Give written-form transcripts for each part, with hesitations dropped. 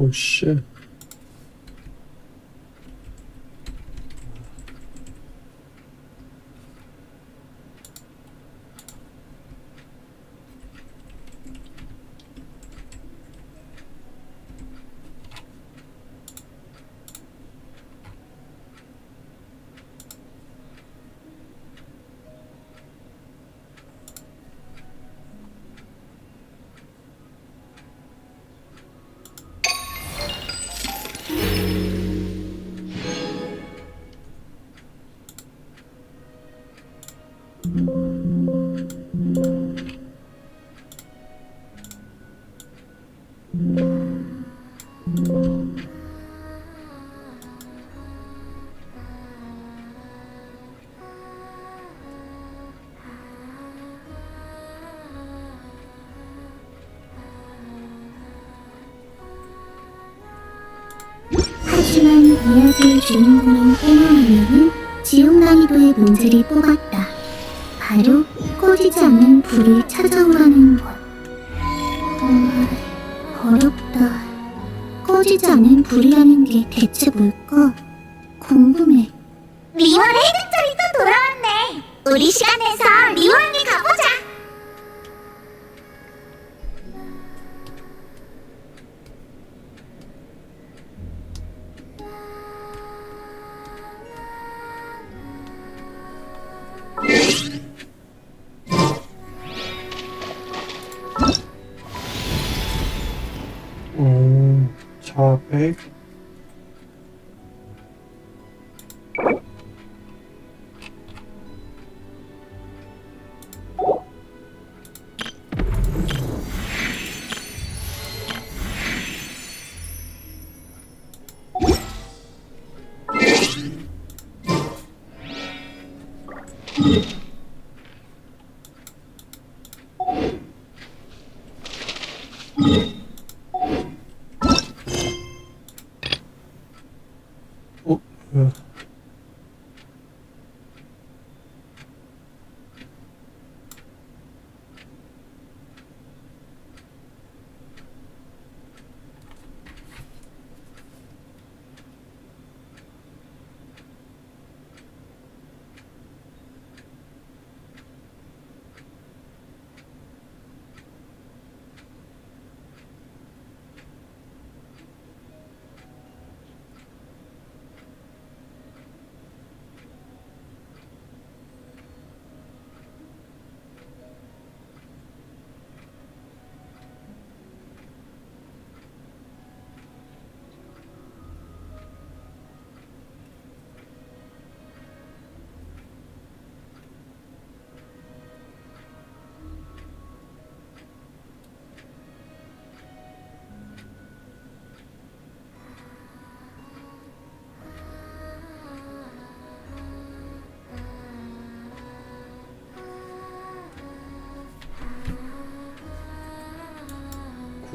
Oh shit. 하지만 이야기의 주인공인 깨나나는 지옥난이도의 문제를 뽑았다. 바로 꺼지지 않는 불을 찾아오라는 것. 어렵다. 꺼지지 않는 불이라는 게 대체 뭘까? 궁금해. 리원의 해적절이 또 돌아왔네. 우리 시간 내서 리원에 가보자. 자백.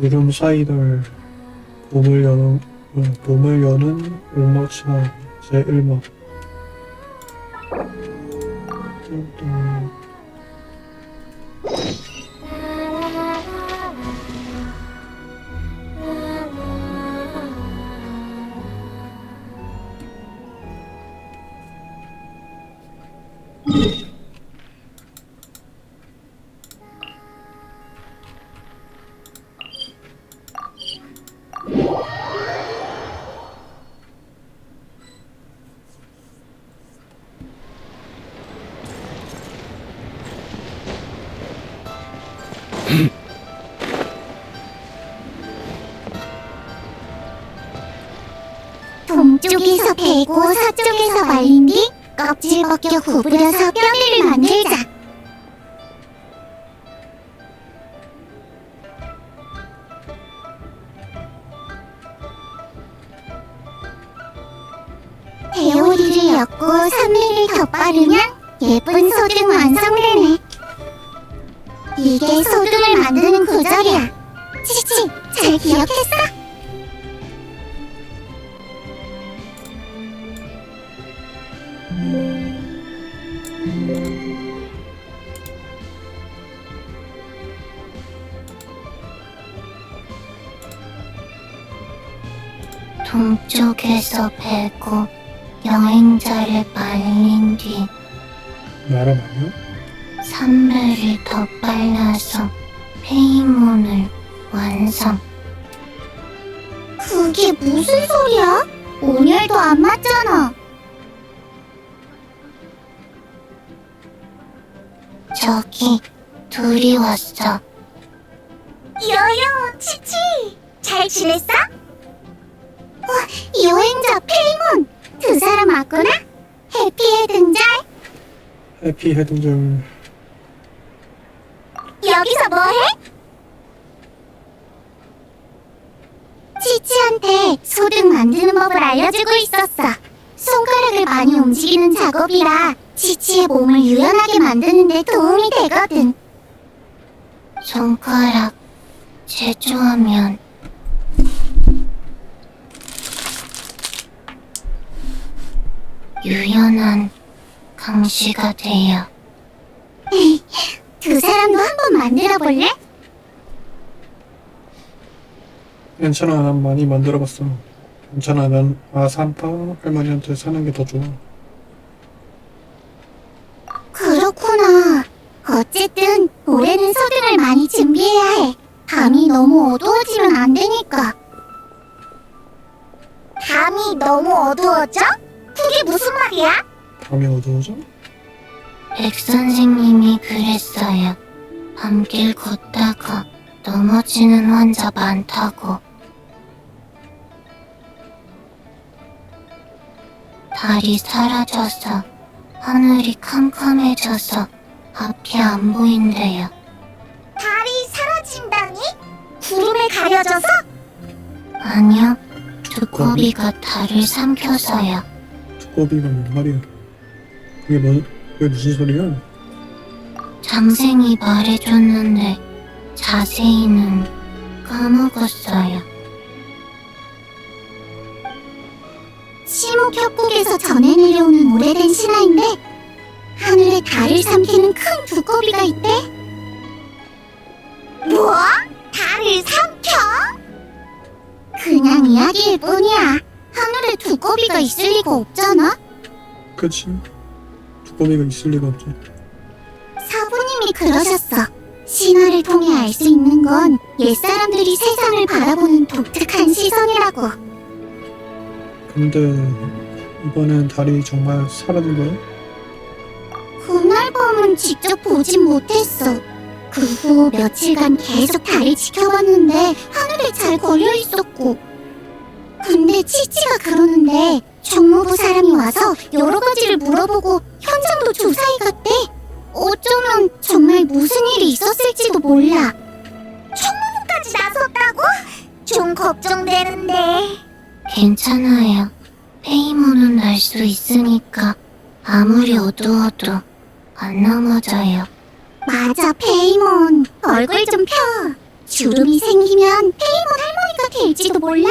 이름 사이들 봄을 여는 울먹차 제1막 동쪽에서 베고 서쪽에서 말린 뒤 껍질 벗겨 구부려서 뼈대를 만들자. 데오리를 엮고 선미를 덧바르면 예쁜 소등 완성되네. 이게 소등을 만드는 구절이야. 치치, 잘 기억했어? 동쪽에서 베고 여행자를 말린 뒤 나라 말이야? 선매를 덧발라서 페이몬을 완성. 그게 무슨 소리야? 온열도 안 맞잖아. 저기 둘이 왔어. 요요, 치치. 잘 지냈어? 여행자 페이몬! 두 사람 왔구나? 해피의 등장! 해피 헤딩절 여기서 뭐해? 치치한테 소등 만드는 법을 알려주고 있었어. 손가락을 많이 움직이는 작업이라 치치의 몸을 유연하게 만드는 데 도움이 되거든. 손가락 제조하면 유연한 강시가 돼요. 두 사람도 한번 만들어 볼래? 괜찮아, 난 많이 만들어봤어. 괜찮아, 난 아산파 할머니한테 사는 게 더 좋아. 그렇구나. 어쨌든 올해는 소등을 많이 준비해야 해. 밤이 너무 어두워지면 안 되니까. 밤이 너무 어두워져? 그게 무슨 말이야? 밤이 어두워져? 백 선생님이 그랬어요. 밤길 걷다가 넘어지는 환자 많다고. 달이 사라져서 하늘이 캄캄해져서 앞이 안 보인대요. 달이 사라진다니? 구름에 가려져서? 아니요, 두꺼비가 달을 삼켜서요. 두꺼비가 뭔 말이야? 그게 무슨 소리야? 장생이 말해줬는데 자세히는 까먹었어요. 시목협곡에서 전해 내려오는 오래된 신화인데 하늘에 달을 삼키는 큰 두꺼비가 있대. 뭐? 달을 삼켜? 그냥 이야기일 뿐이야. 하늘에 두꺼비가 있을 리가 없잖아. 그치? 두꺼비가 있을 리가 없지. 사부님이 그러셨어. 신화를 통해 알 수 있는 건 옛사람들이 세상을 바라보는 독특한 시선이라고. 근데 이번엔 달이 정말 사라진 거야? 그날 밤은 직접 보진 못했어. 그 후 며칠간 계속 달을 지켜봤는데 하늘에 잘 걸려 있었고. 근데 치치가 그러는데 정무부 사람이 와서 여러 가지를 물어보고 현장도 조사해 갔대. 어쩌면 정말 무슨 일이 있었을지도 몰라. 까지 나섰다고? 좀 걱정되는데. 괜찮아요. 페이몬은 알 수 있으니까 아무리 어두워도 안 넘어져요. 맞아, 페이몬. 얼굴 좀 펴. 주름이 생기면 페이몬 할머니가 될지도 몰라?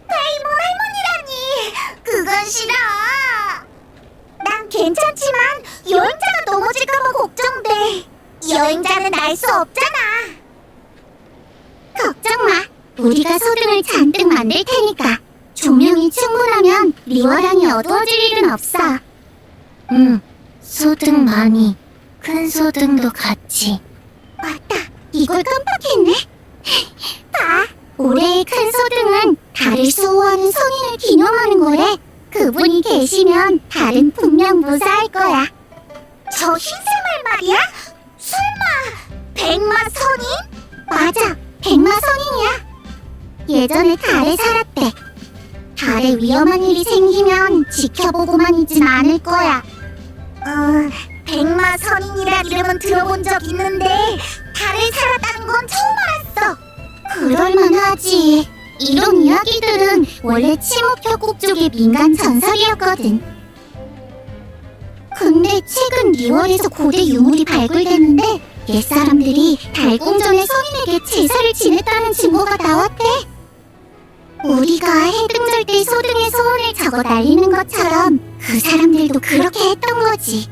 페이몬 할머니라니. 그건 싫어. 난 괜찮지만 여행자가 넘어질까봐 걱정돼. 여행자는 날 수 없잖아. 걱정 마. 우리가 소등을 잔뜩 만들 테니까. 조명이 충분하면 리워랑이 어두워질 일은 없어. 소등 많이. 큰 소등도 같이. 맞다. 이걸 깜빡했네. 봐. 올해의 큰 소등은 달을 수호하는 성인을 기념하는 거래. 그분이 계시면 달은 분명 무사할 거야. 저 흰색 말 말이야? 설마 백마 선인? 맞아. 백마 성인이야. 예전에 달에 살았대. 달에 위험한 일이 생기면 지켜보고만 있진 않을 거야. 백마 선인이란 이름은 들어본 적 있는데 달에 살았다는 건 처음 알았어. 그럴만하지. 이런 이야기들은 원래 치목협곡 쪽의 민간 전설이었거든. 근데 최근 리월에서 고대 유물이 발굴됐는데 옛사람들이 달궁전의 성인에게 제사를 지냈다는 증거가 나왔대. 우리가 해등절 때 소등의 소원을 적어 날리는 것처럼 그 사람들도 그렇게 했던 거지.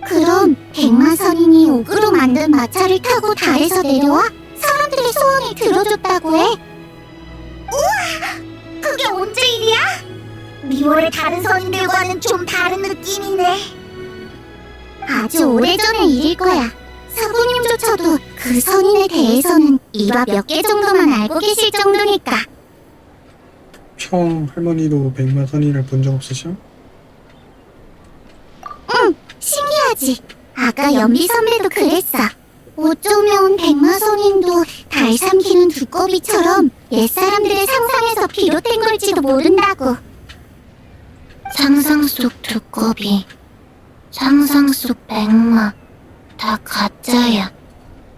그럼 백마선인이 옥으로 만든 마차를 타고 달에서 내려와 사람들의 소원을 들어줬다고 해. 그게 언제 일이야? 리월의 다른 선인들과는 좀 다른 느낌이네. 아주 오래전의 일일 거야. 사부님조차도 그 선인에 대해서는 일화 몇 개 정도만 알고 계실 정도니까. 형 할머니도 백마선인을 본 적 없으셔? 응, 신기하지. 아까 연비 선배도 그랬어. 어쩌면 백마선인도 달 삼키는 두꺼비처럼 옛사람들의 상상에서 비롯된 걸지도 모른다고. 상상 속 두꺼비, 상상 속 백마, 다 가짜야.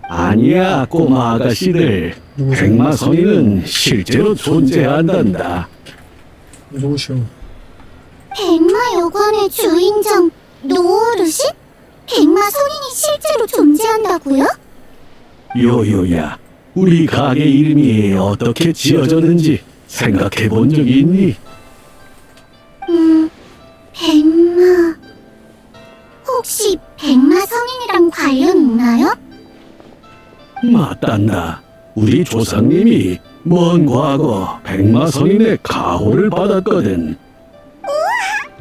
아니야, 꼬마 아가씨들. 누구세요? 백마선인은 실제로 존재한단다. 누구시오? 백마 여관의 주인장 노어르신? 백마 선인이 실제로 존재한다고요? 요요야, 우리 가게 이름이 어떻게 지어졌는지 생각해 본 적이 있니? 백마... 혹시 백마 성인이랑 관련 있나요? 맞단다. 우리 조상님이 먼 과거 백마선인의 가호를 받았거든.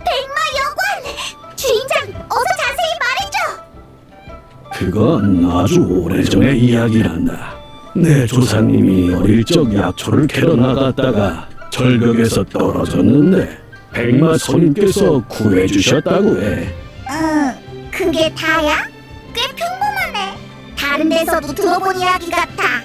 백마 여관! 주인장, 어서 자세히 말해줘! 그건 아주 오래전의 이야기란다. 내 조상님이 어릴 적 약초를 캐러 나갔다가 절벽에서 떨어졌는데 백마선인께서 구해주셨다고 해. 그게 다야? 꽤 평범하네. 다른 데서도 들어본 이야기 같아.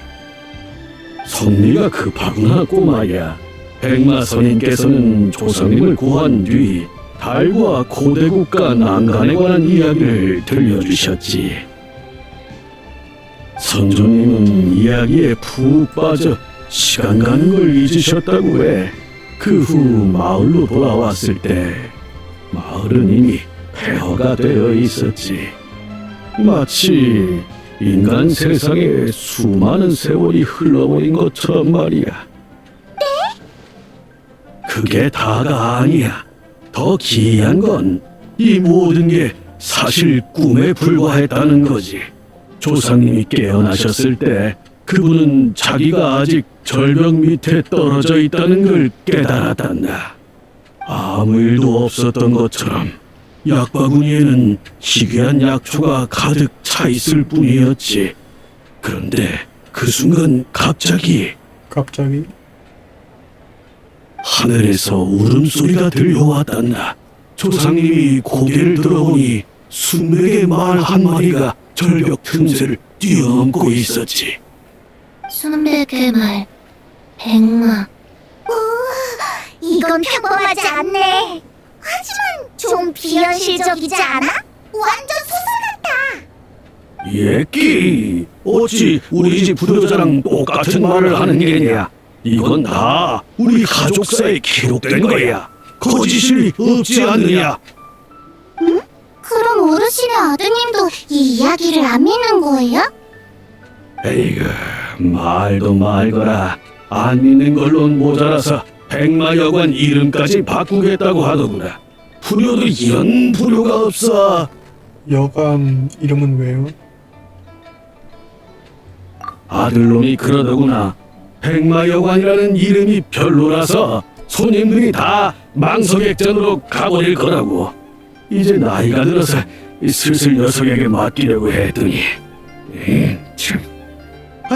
섭리가 급하구나, 꼬마야. 백마선인께서는 조상님을 구한 뒤 달과 고대국가 난간에 관한 이야기를 들려주셨지. 선조님은 이야기에 푹 빠져 시간 가는 걸 잊으셨다고 해. 그 후 마을로 돌아왔을 때 마을은 이미 폐허가 되어 있었지. 마치 인간 세상에 수많은 세월이 흘러버린 것처럼 말이야. 네? 그게 다가 아니야. 더 기이한 건 이 모든 게 사실 꿈에 불과했다는 거지. 조상님이 깨어나셨을 때 그분은 자기가 아직 절벽 밑에 떨어져 있다는 걸 깨달았단다. 아무 일도 없었던 것처럼 약바구니에는 희귀한 약초가 가득 차 있을 뿐이었지. 그런데 그 순간 갑자기 하늘에서 울음소리가 들려왔단다. 조상님이 고개를 들어보니 순백의 말 한 마리가 절벽 틈새를 뛰어넘고 있었지. 순백의 말, 백마. 이건 평범하지 않네. 하지만 좀 비현실적이지 않아? 완전 소설 같아. 예끼, 어찌 우리 집 부도자랑 똑같은 말을 하는 게냐? 이건 다 우리 가족사에 기록된 거야. 거짓이 없지 않느냐? 그럼 어르신의 아드님도 이 이야기를 안 믿는 거예요? 에이그, 말도 말거라. 안 믿는 걸로는 모자라서 백마여관 이름까지 바꾸겠다고 하더구나. 불효도 이런 불효가 없어. 여관 이름은 왜요? 아들놈이 그러더구나. 백마여관이라는 이름이 별로라서 손님들이 다 망석액전으로 가버릴 거라고. 이제 나이가 들어서 슬슬 녀석에게 맡기려고 했더니 참.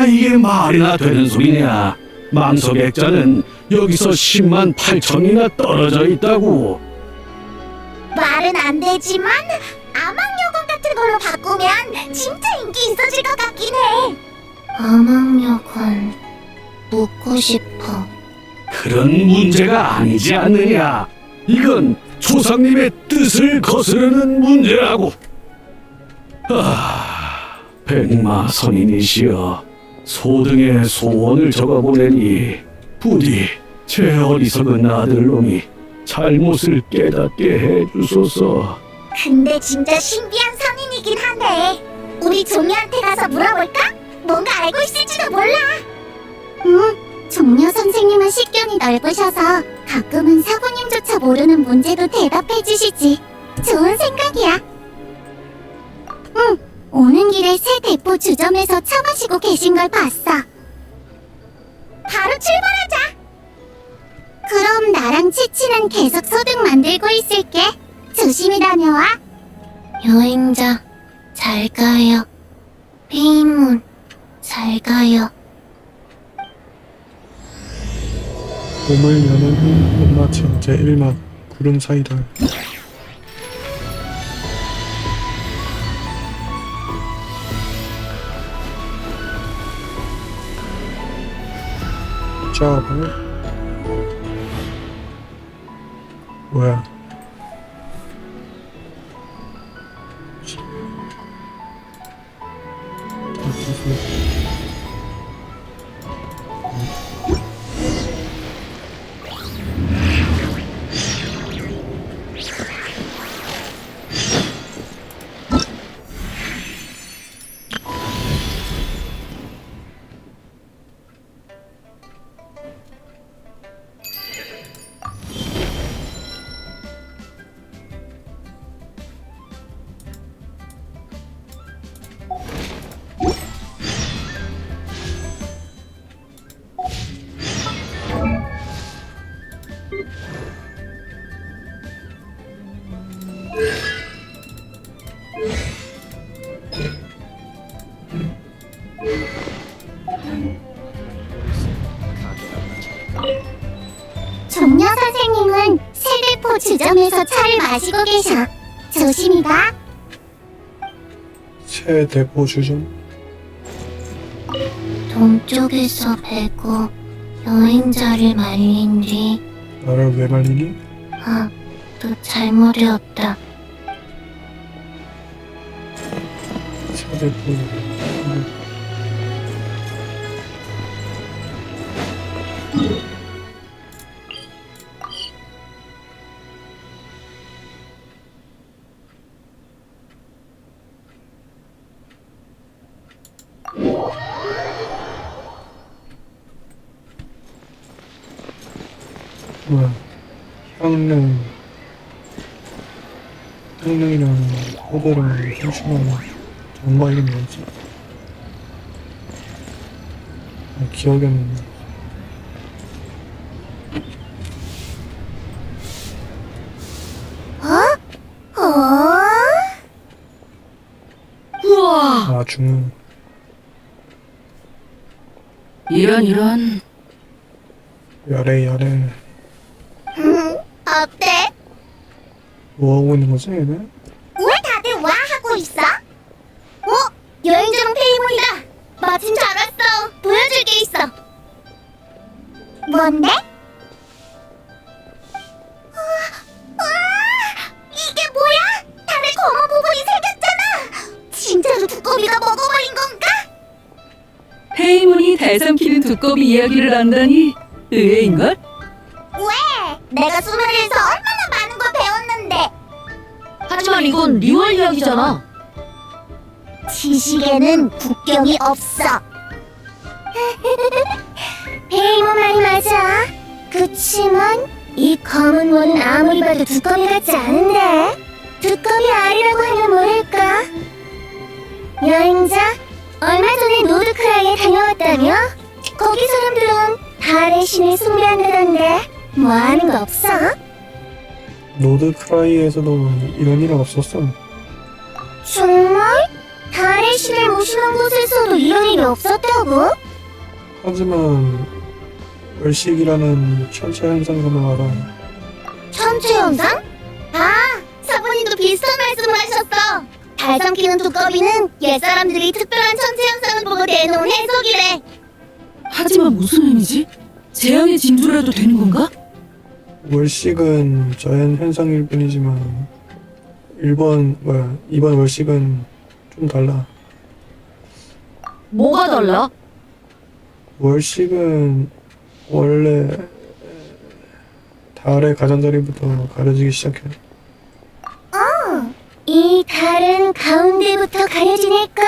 이게 말이나 되는 소리냐. 망석액자는 여기서 10만 8천이나 떨어져 있다고. 말은 안 되지만 아망여관 같은 걸로 바꾸면 진짜 인기 있어질 것 같긴 해. 아망여관 묻고 싶어. 그런 문제가 아니지 않느냐. 이건 조상님의 뜻을 거스르는 문제라고. 백마 선인이시여, 소등의 소원을 적어보내니 부디 제 어리석은 아들놈이 잘못을 깨닫게 해주소서. 근데 진짜 신비한 선인이긴 하네. 우리 종이한테 가서 물어볼까? 뭔가 알고 있을지도 몰라. 종려 선생님은 식견이 넓으셔서 가끔은 사부님조차 모르는 문제도 대답해 주시지. 좋은 생각이야. 오는 길에 새 대포 주점에서 차 마시고 계신 걸 봤어. 바로 출발하자. 그럼 나랑 치치는 계속 소득 만들고 있을게. 조심히 다녀와. 여행자, 잘 가요. 페이몬, 잘 가요. 몸을 여는 못마침 제1막 구름 사이다. 짜고 뭐야? 종려 선생님은 세대포 주점에서 차를 마시고 계셔. 조심히 가. 새 대포 주점? 동쪽에서 베고 여행자를 말린 뒤 나를 왜 말리니? 또 잘못이 없다. 새 대포 뭐야? 향릉이랑 호대랑 현충하는 정말 이름이 뭐지? 기억이 안 나네. 우와, 중은 이런. 야래 어때? 뭐하고 있는 거지 얘네? 왜 다들 와 하고 있어? 여행자랑 페이몬이다. 마침 잘 왔어. 보여줄 게 있어. 뭔데? 이게 뭐야? 다들 검은 부분이 생겼잖아. 진짜로 두꺼비가 먹어버린 건가? 페이몬이 달삼키는 두꺼비 이야기를 안다니 의외인걸? 왜? 내가 수메르에서 얼마나 많은 걸 배웠는데. 하지만 이건 리월 이야기잖아. 지식에는 국경이 없어. 베이모 말이 맞아. 그치만 이 검은 원은 아무리 봐도 두꺼비 같지 않은데. 두꺼비 알이라고 하면 모를까? 여행자, 얼마 전에 노드크라이에 다녀왔다며? 거기 사람들은 달의 신을 숭배한다던데 뭐 하는 거 없어? 노드크라이에서도 이런 일은 없었어. 정말? 달의 신을 모시는 곳에서도 이런 일이 없었다고? 하지만 월식이라는 천체 현상금을 알아. 천체 현상? 아, 사부님도 비슷한 말씀을 하셨어. 달 삼키는 두꺼비는 옛사람들이 특별한 천체 현상을 보고 내놓은 해석이래. 하지만 무슨 의미지? 재앙의 징조라도 되는 건가? 월식은 자연 현상일 뿐이지만 이번 월식은 좀 달라. 뭐가 달라? 월식은 원래 달의 가장자리부터 가려지기 시작해. 이 달은 가운데부터 가려지니까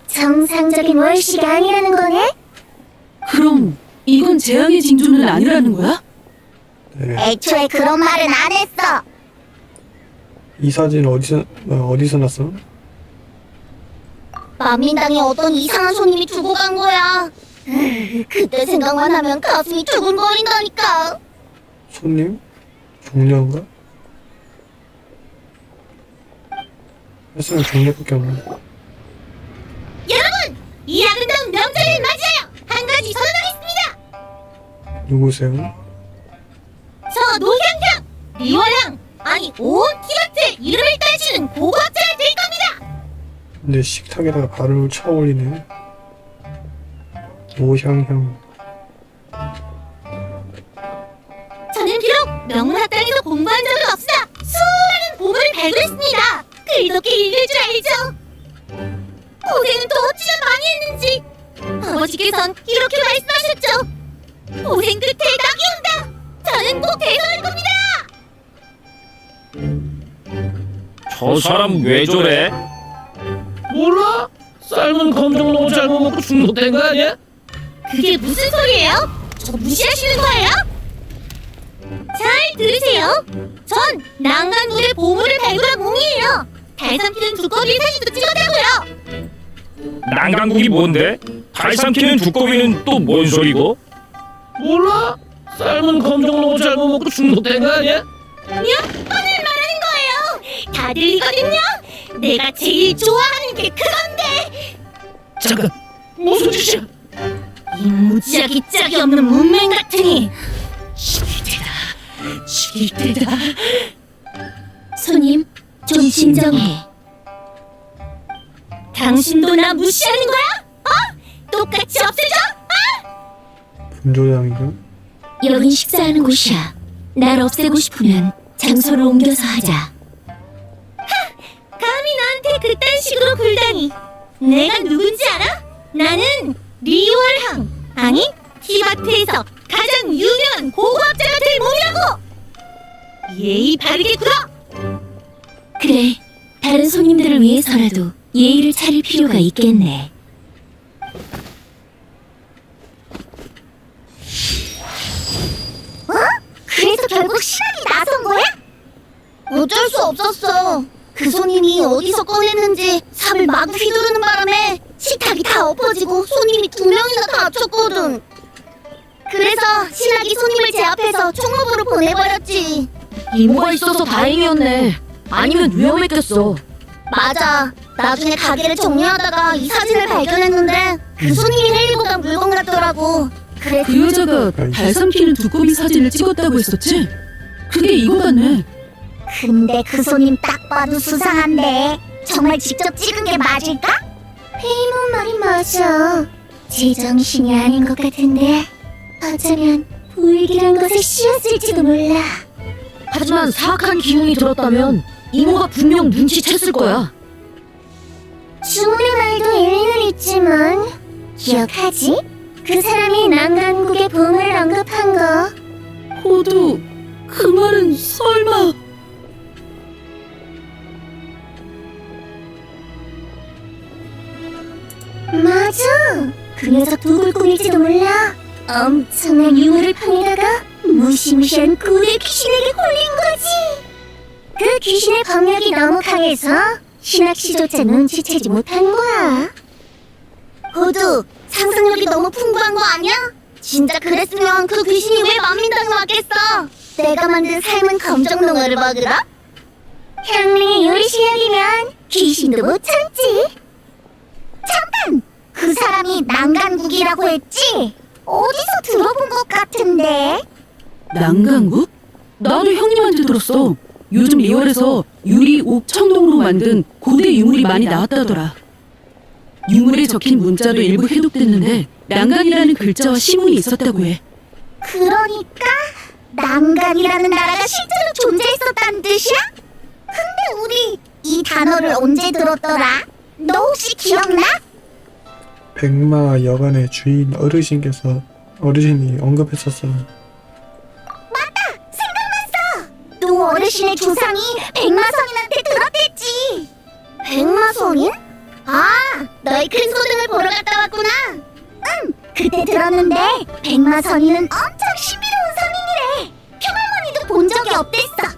정상적인 월식이 아니라는 거네? 그럼 이건 재앙의 징조는 아니라는 거야? 네. 애초에 그런 말은 안 했어. 이 사진 어디서 났어? 만민당에 어떤 이상한 손님이 두고 간 거야. 그때 생각만 하면 가슴이 두근거린다니까. 손님? 종려인가? 헬스는 종려밖에 없네. 여러분! 이 아름다운 명절을 맞이하여 한 가지 선언하겠습니다. 누구세요? 저 노향향, 리월향, 아니 온 티베트의 이름을 떨치는 고고학자가 될 겁니다. 근데 식탁에다가 발을 쳐 올리네. 오향향. 저는 비록 명문학당에서 공부한 적은 없으나 수많은 보물을 발굴했습니다. 글독게 읽을 줄 알죠? 고생은 또 어찌나 많이 했는지 아버지께선 이렇게 말씀하셨죠. 고생 끝에 낙이 온다. 저는 꼭 대성할 겁니다. 저 사람 왜 저래? 몰라? 삶은 검정 너무 잘못 먹고 중독된 거 아니야? 그게 무슨 소리예요? 저 무시하시는 거예요? 잘 들으세요. 전 난간굴의 보물을 발굴한 몽이에요. 달 삼키는 두꺼비 사진도 찍었다고요. 난강국이 뭔데? 달 삼키는 두꺼비는 또 뭔 소리고? 몰라? 삶은 검정 너무 잘못 먹고 중독된 거 아니야? 오늘 말하는 거예요. 다 들리거든요. 내가 제일 좋아하는 게 그건데. 잠깐, 무슨 짓이야? 이 무지하기 짝이 없는 문맹 같으니. 죽일 때다. 손님, 좀 진정해. 당신도 나 무시하는 거야? 어? 똑같이 없애줘? 분조장인가? 여긴 식사하는 곳이야. 날 없애고 싶으면 장소를 옮겨서 하자. 감히 나한테 그딴 식으로 굴다니. 내가 누군지 알아? 나는 리월항, 아니 티바트에서 가장 유명한 고고학자가 될 몸이라고. 예의 바르게 굴어. 그래, 다른 손님들을 위해서라도 예의를 차릴 필요가 있겠네. 그래서 결국 신학이 나선 거야? 어쩔 수 없었어. 그 손님이 어디서 꺼냈는지 삽을 마구 휘두르는 바람에 식탁이 다 엎어지고 손님이 2명이나 다쳤거든. 그래서 신학이 손님을 제압해서 총무부로 보내버렸지. 이모가 있어서 다행이었네. 아니면 위험했겠어. 맞아. 나중에 가게를 정리하다가 이 사진을 발견했는데 그 손님이 헬리보다 물건 같더라고. 그래서 그 여자가 달 삼키는 두꺼비 사진을 찍었다고 했었지? 그게 이거 같네. 근데 그 손님 딱 봐도 수상한데 정말 직접 찍은 게 맞을까? 페이몬 말이 맞아. 제정신이 아닌 것 같은데 어쩌면 불길한 것에 씌었을지도 몰라. 하지만 사악한 기운이 들었다면 이모가 분명 눈치챘을 거야. 주문의 말도 일리는 있지만 기억하지? 그 사람이 난간국의 보물을 언급한 거. 호두, 그 말은 설마... 맞아. 그 녀석 누굴 꾸밀지도 몰라. 엄청난 유물을 파내다가 무시무시한 고대 귀신에게 홀린 거지. 그 귀신의 법력이 너무 강해서 신학시조차 눈치채지 못한 거야. 호두, 상상력이 너무 풍부한 거 아니야? 진짜 그랬으면 그 귀신이 왜 만민당에 왔겠어? 내가 만든 삶은 검정농어를 먹으러? 향릉의 요리 실력이면 귀신도 못 참지. 잠깐! 그 사람이 난간국이라고 했지? 어디서 들어본 것 같은데? 난강국? 나도 형님한테 들었어. 요즘 리월에서 유리, 옥, 청동으로 만든 고대 유물이 많이 나왔다더라. 유물에 적힌 문자도 일부 해독됐는데 난간이라는 글자와 시문이 있었다고 해. 그러니까 난간이라는 나라가 실제로 존재했었다는 뜻이야? 근데 우리 이 단어를 언제 들었더라? 너 혹시 기억나? 백마 여관의 주인 어르신이 언급했었어. 또 어르신의 조상이 백마선인한테 들었댔지. 백마선인? 아, 너희 큰 소등을 보러 갔다 왔구나. 응, 그때 들었는데 백마선인은 엄청 신비로운 선인이래. 평할머니도 본 적이 없댔어.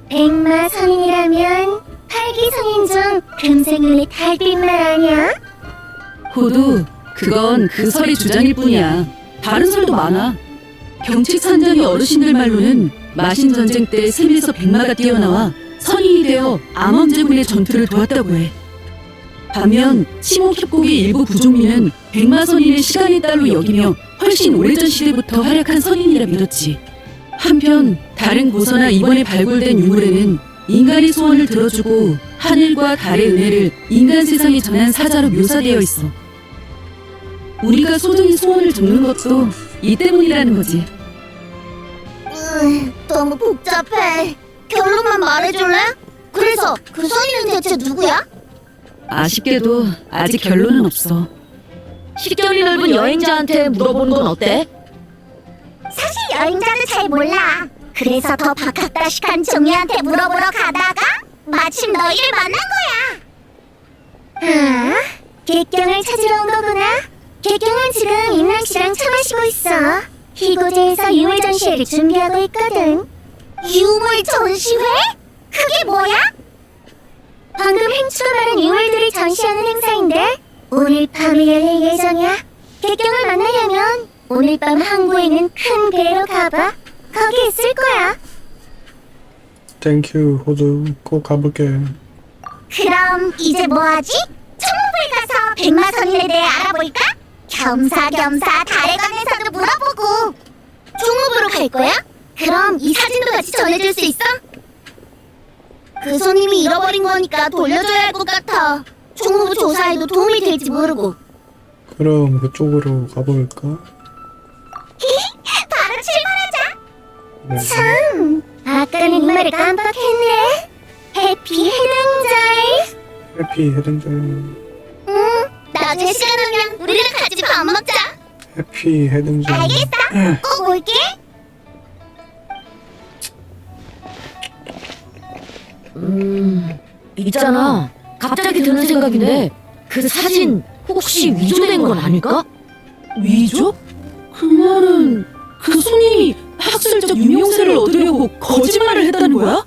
백마선인이라면 팔기선인 중 금생눈의 달빛말 아니야? 호두, 그건 그 설의 주장일 뿐이야. 다른 설도 많아. 경칙산장의 어르신들 말로는 마신 전쟁 때 샘에서 백마가 뛰어나와 선인이 되어 암왕제군의 전투를 도왔다고 해. 반면 시모캡곡의 일부 부족민은 백마선인의 시간의 딸로 여기며 훨씬 오래전 시대부터 활약한 선인이라 믿었지. 한편 다른 고서나 이번에 발굴된 유물에는 인간의 소원을 들어주고 하늘과 달의 은혜를 인간 세상에 전한 사자로 묘사되어 있어. 우리가 소등이 소원을 적는 것도 이 때문이라는 거지. 너무 복잡해. 결론만 말해줄래? 그래서 그 선인은 대체 누구야? 아쉽게도 아직 결론은 없어. 식견이 넓은 여행자한테 물어보는 건 어때? 사실 여행자도 잘 몰라. 그래서 더 박학다식한 종이한테 물어보러 가다가 마침 너희를 만난 거야. 객경을 찾으러 온 거구나. 객경은 지금 임랑씨랑 차 마시고 있어. 이곳에서 유물 전시회를 준비하고 있거든. 유물 전시회? 그게 뭐야? 방금 행추가 말한 유물들을 전시하는 행사인데 오늘 밤에 열릴 예정이야. 객경을 만나려면 오늘 밤 항구에 있는 큰 배로 가봐. 거기 있을 거야. 땡큐 호두, 꼭 가볼게. 그럼 이제 뭐하지? 청호부에 가서 백마선인에 대해 알아볼까? 겸사겸사 달에 관해서도 물어보고. 종업으로 갈 거야? 그럼 이 사진도 같이 전해줄 수 있어? 그 손님이 잃어버린 거니까 돌려줘야 할 것 같아. 종업부 조사에도 도움이 될지 모르고. 그럼 그쪽으로 가볼까? 바로 출발하자. 네. 참, 아까는 이 말을 깜빡했네. 해피 해능자이. 해피 헤렌저. 나중에 시간 나면 우리랑 같이 밥 먹자. 해피 헤든저. 알겠어. 꼭 올게. 있잖아. 갑자기 드는 생각인데 그 사진 혹시 위조된 건 아닐까? 위조? 그 말은 그 손님이 학술적 유명세를 얻으려고 거짓말을 했다는 거야?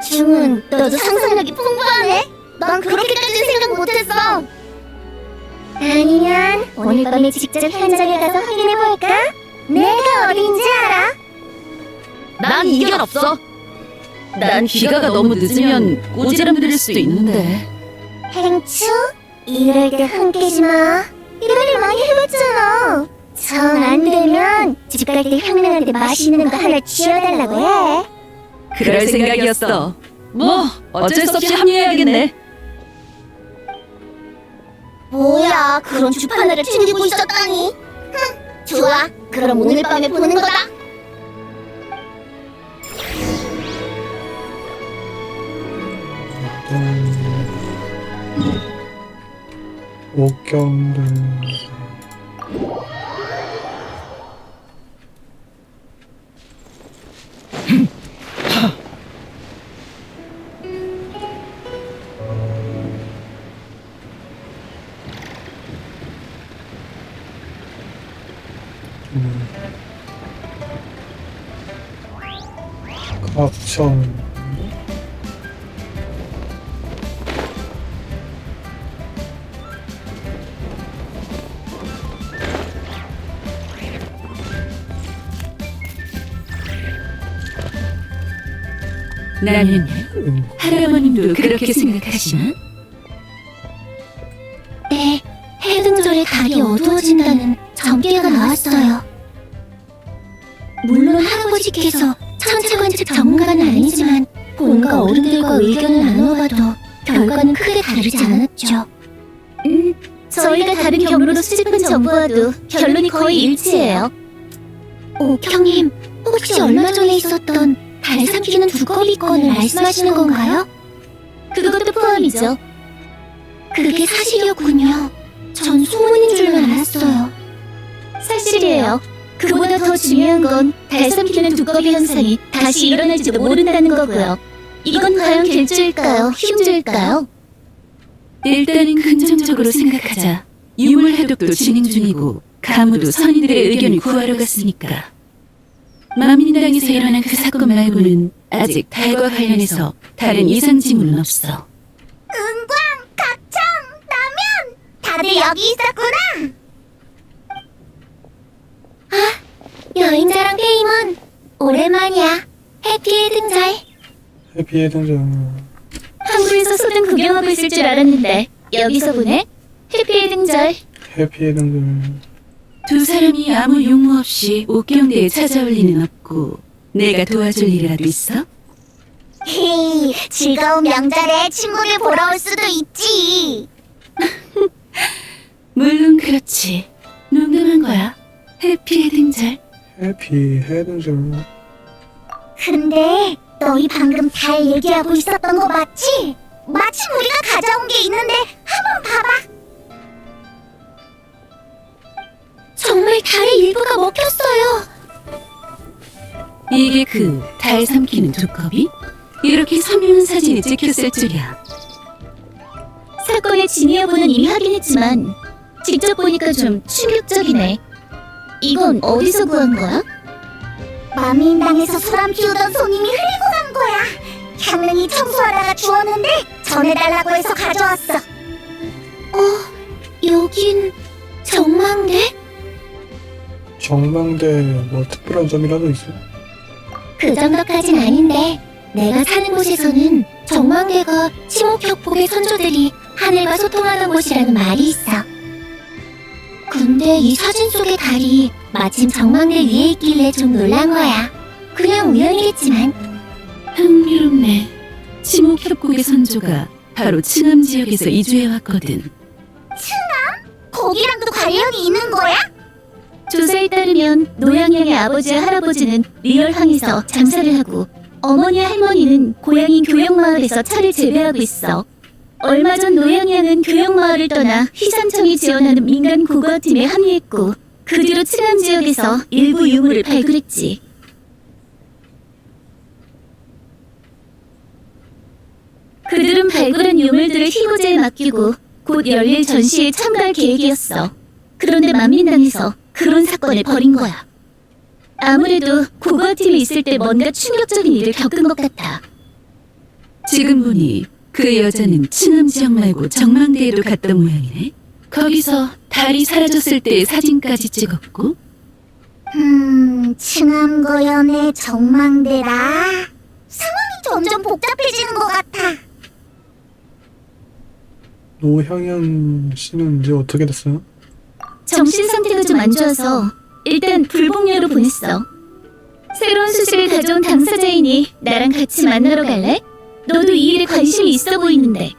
중은 너도 상상력이 풍부하네. 넌 그렇게까지 생각 못했어. 아니면 오늘 밤에 직접 현장에 가서 확인해볼까? 내가 어딘지 알아? 난 이견 없어. 난 귀가가 너무 늦으면 꼬지람 들을 수도 있는데. 행추? 이럴 때 흥깨지 마. 이런 일 많이 해봤잖아. 정 안 되면 집 갈 때 형님한테 맛있는 거 하나 쥐어달라고 해. 그럴 생각이었어. 뭐 어쩔 수 없이 합류해야겠네. 뭐야, 그런 주파늘을 챙기고 있었다니. 좋아, 그럼 오늘 밤에 보는 거다. 옥경들. 각청. 나는 할아버님도 그렇게 생각하시나? 네, 해등절에 달이 어두워진다는 전개가 나왔어요. 물론 할아버지께서 천체관측 전문가는 아니지만 본가 어른들과 의견을 나눠봐도 결과는 크게 다르지 않았죠. 저희가 다른 경로로 수집한 정보와도 결론이 거의 일치해요. 옥형님, 혹시 얼마 전에 있었던 달 삼키는 두꺼비 건을 말씀하시는 건가요? 그것도 포함이죠. 그게 사실이었군요. 전 소문인 줄만 알았어요. 사실이에요. 그보다 더 중요한 건 달 삼키는 두꺼비 현상이 다시 일어날지도 모른다는 거고요. 이건 과연 길조일까요? 흉조일까요? 일단은 긍정적으로 생각하자. 유물 해독도 진행 중이고 가무도 선인들의 의견을 구하러 갔으니까. 만민당에서 일어난 그 사건 말고는 아직 달과 관련해서 다른 이상 징후는 없어. 은광, 각청, 라면! 다들 여기 있었구나! 여행자랑 페임은 오랜만이야. 해피의 등잘. 해피의 등장. 한국에서 소등 구경하고 있을 줄 알았는데 여기서 보네? 해피의 등절. 해피의 등장. 두 사람이 아무 용무 없이 옥경대에 찾아올 리는 없고 내가 도와줄 일이라도 있어? 헤이, 즐거운 명절에 친구를 보러 올 수도 있지. 물론 그렇지. 농담한 거야. 해피의 등잘. 해피의 등장. 근데 너희 방금 달 얘기하고 있었던 거 맞지? 마침 우리가 가져온 게 있는데 한번 봐봐. 정말 달의 일부가 먹혔어요. 이게 그 달 삼키는 두꺼비? 이렇게 선명한 사진이 찍혔을 줄이야. 사건의 진위 여부는 이미 확인했지만 직접 보니까 좀 충격적이네. 이건 어디서 구한 거야? 마미인당에서 소람 피우던 손님이 흘리고 간 거야. 향릉이 청소하다가 주웠는데 전해달라고 해서 가져왔어. 여긴 정망대? 정망대 뭐 특별한 점이라도 있어? 그 정도까진 아닌데 내가 사는 곳에서는 정망대가 치목협복의 선조들이 하늘과 소통하던 곳이라는 말이 있어. 근데 이 사진 속의 달이 마침 정망대 위에 있길래 좀 놀란 거야. 그냥 우연이겠지만. 흥미롭네. 치목협곡의 선조가 바로 층암 지역에서 이주해왔거든. 거기랑도 관련이 있는 거야? 조사에 따르면 노양양의 아버지와 할아버지는 리얼항에서 장사를 하고 어머니와 할머니는 고향인 교영마을에서 차를 재배하고 있어. 얼마 전 노양양은 교영마을을 떠나 휘산청이 지원하는 민간 고고학팀에 합류했고 그 뒤로 층암 지역에서 일부 유물을 발굴했지. 그들은 발굴한 유물들을 희고제에 맡기고 곧 열릴 전시에 참가할 계획이었어. 그런데 만민당에서 그런 사건을 벌인 거야. 아무래도 고고학팀이 있을 때 뭔가 충격적인 일을 겪은 것 같아. 지금 보니 그 여자는 층암 지역 말고 정망대에도 갔던 모양이네. 거기서 달이 사라졌을 때의 사진까지 찍었고. 층암거연의 정망대라. 상황이 점점 복잡해지는 것 같아. 노향연 씨는 이제 어떻게 됐어요? 정신 상태가 좀 안 좋아서 일단 불복녀로 보냈어. 새로운 수식을 가져온 당사자이니 나랑 같이 만나러 갈래? 너도 이 일에 관심이 있어 보이는데.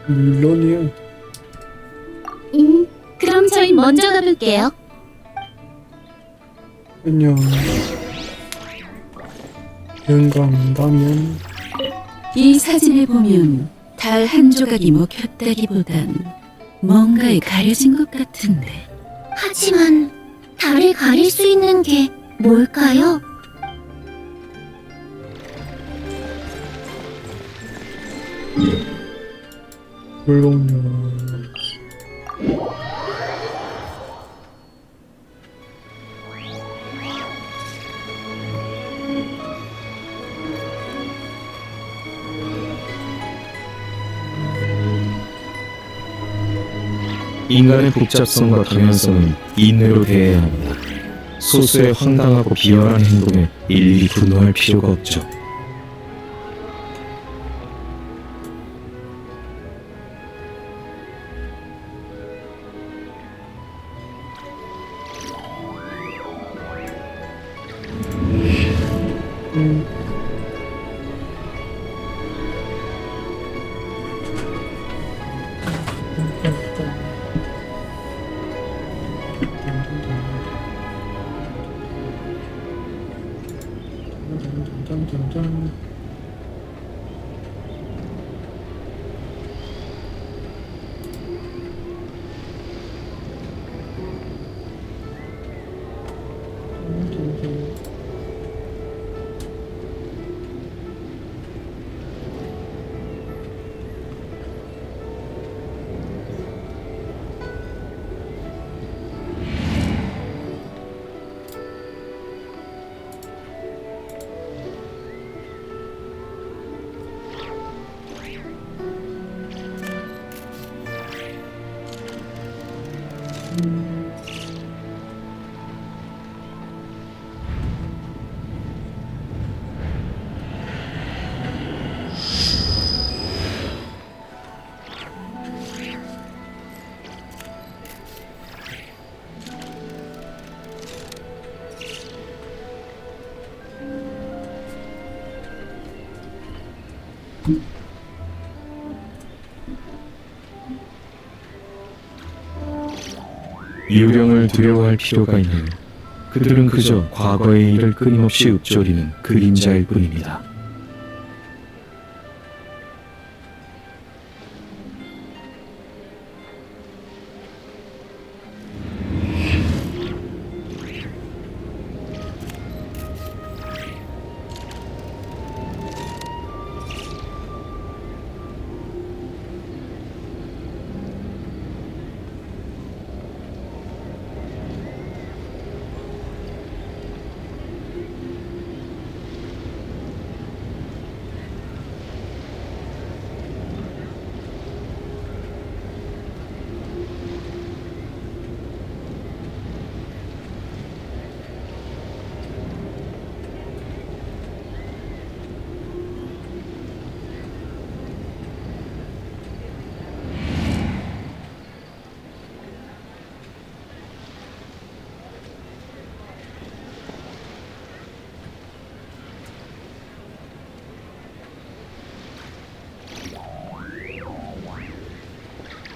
물론이요. 그럼 저희 먼저 가볼게요. 안녕. 영광다면 이 사진을 보면 달 한 조각이 먹혔다기보단 뭔가에 가려진 것 같은데. 하지만 달을 가릴 수 있는 게 뭘까요? 불복녀. 인간의 복잡성과 당연성은 인내로 대해야 합니다. 소수의 황당하고 비열한 행동에 일일이 분노할 필요가 없죠. 짠짠짠. 유령을 두려워할 필요가 있나요? 그들은 그저 과거의 일을 끊임없이 읊조리는 그림자일 뿐입니다.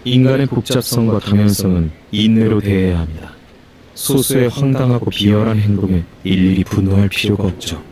인간의 복잡성과 당연성은 인내로 대해야 합니다. 소수의 황당하고 비열한 행동에 일일이 분노할 필요가 없죠.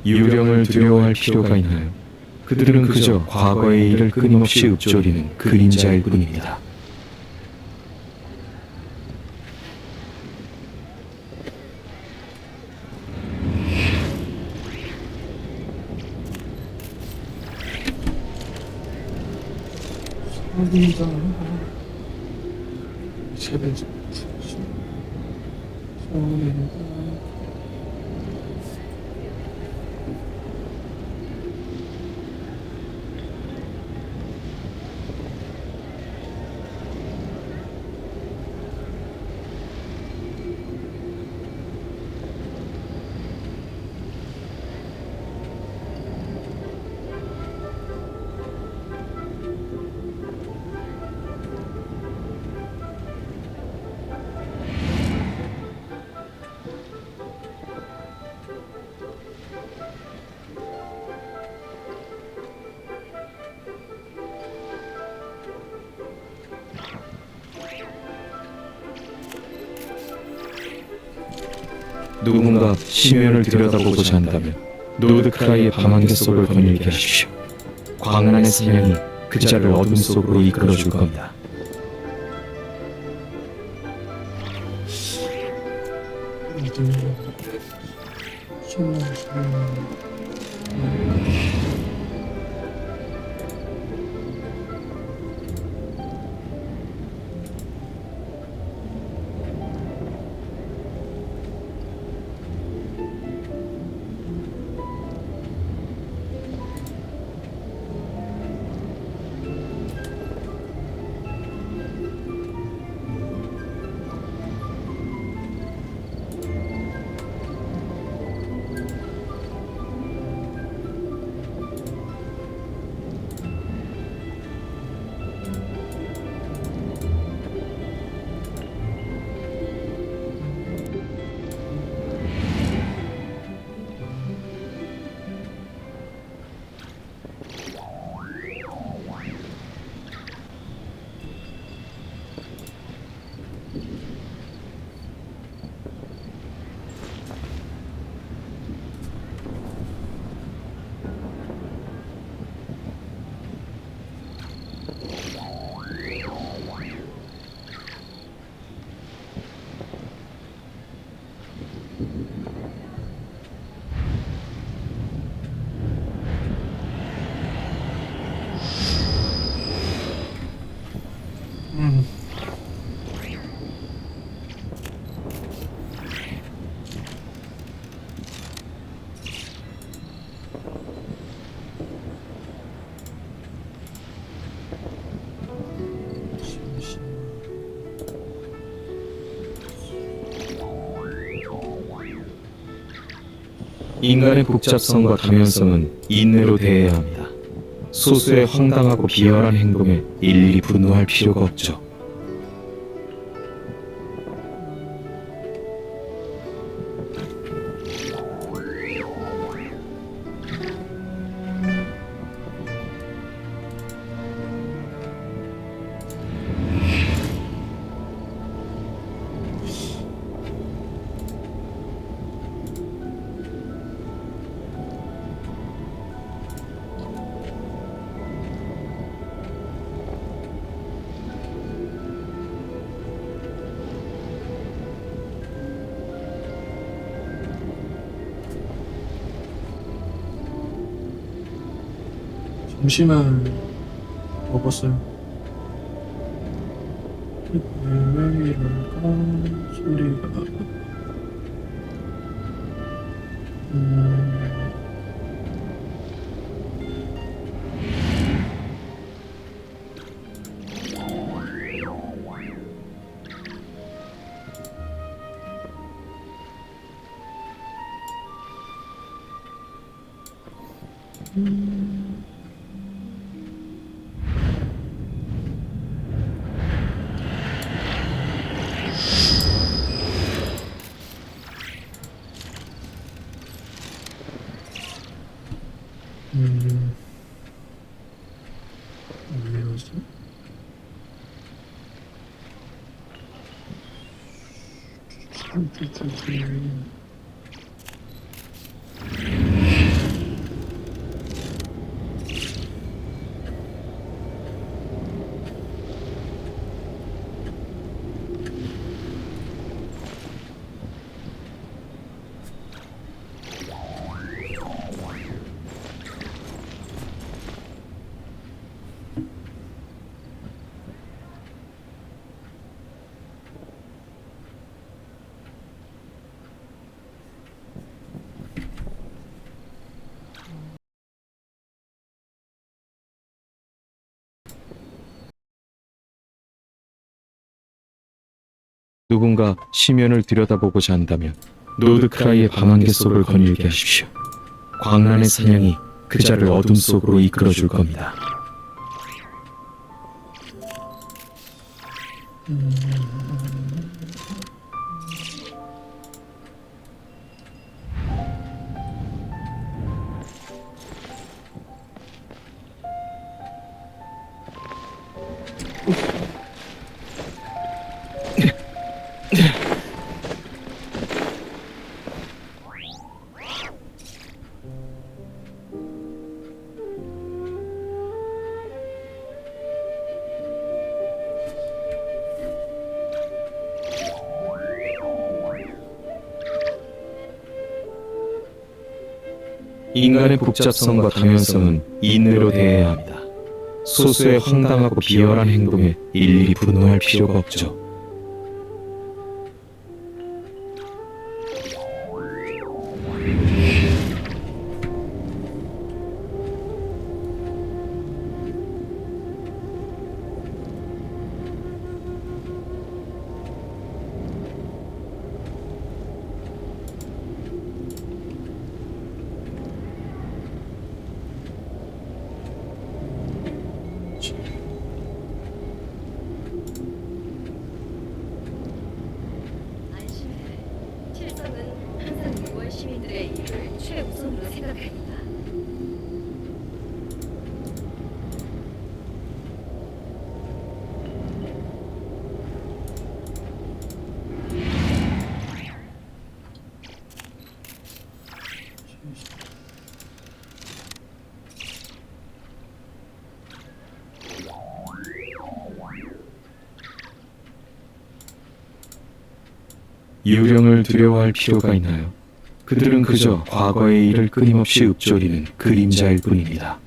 유령을 두려워할 필요가 있나요? 그들은 그저 과거의 일을 끊임없이 읊조리는 그림자일 뿐입니다. 소리가 세배 소리가 누군가 심연을 들여다보고자 한다면 노드크라이의 밤안개 속을 거닐게 하십시오. 광란의 사냥이 그 자를 어둠 속으로 이끌어줄 겁니다. 인간의 복잡성과 다면성은 인내로 대해야 합니다. 소수의 황당하고 비열한 행동에 일일이 분노할 필요가 없죠. 점심을 먹었어요. 왜 이럴까? 소리가 어디였어? 누군가 심연을 들여다보고자 한다면 노드크라이의 밤안개 속을 거닐게 하십시오. 광란의 사냥이 그자를 어둠 속으로 이끌어줄 겁니다. 인간의 복잡성과 당연성은 인내로 대해야 합니다. 소수의 황당하고 비열한 행동에 일일이 분노할 필요가 없죠. 칠성은 항상 6월 시민들의 일을 최우선으로 생각합니다. 유령을 두려워할 필요가 있나요? 그들은 그저 과거의 일을 끊임없이 읊조리는 그림자일 뿐입니다.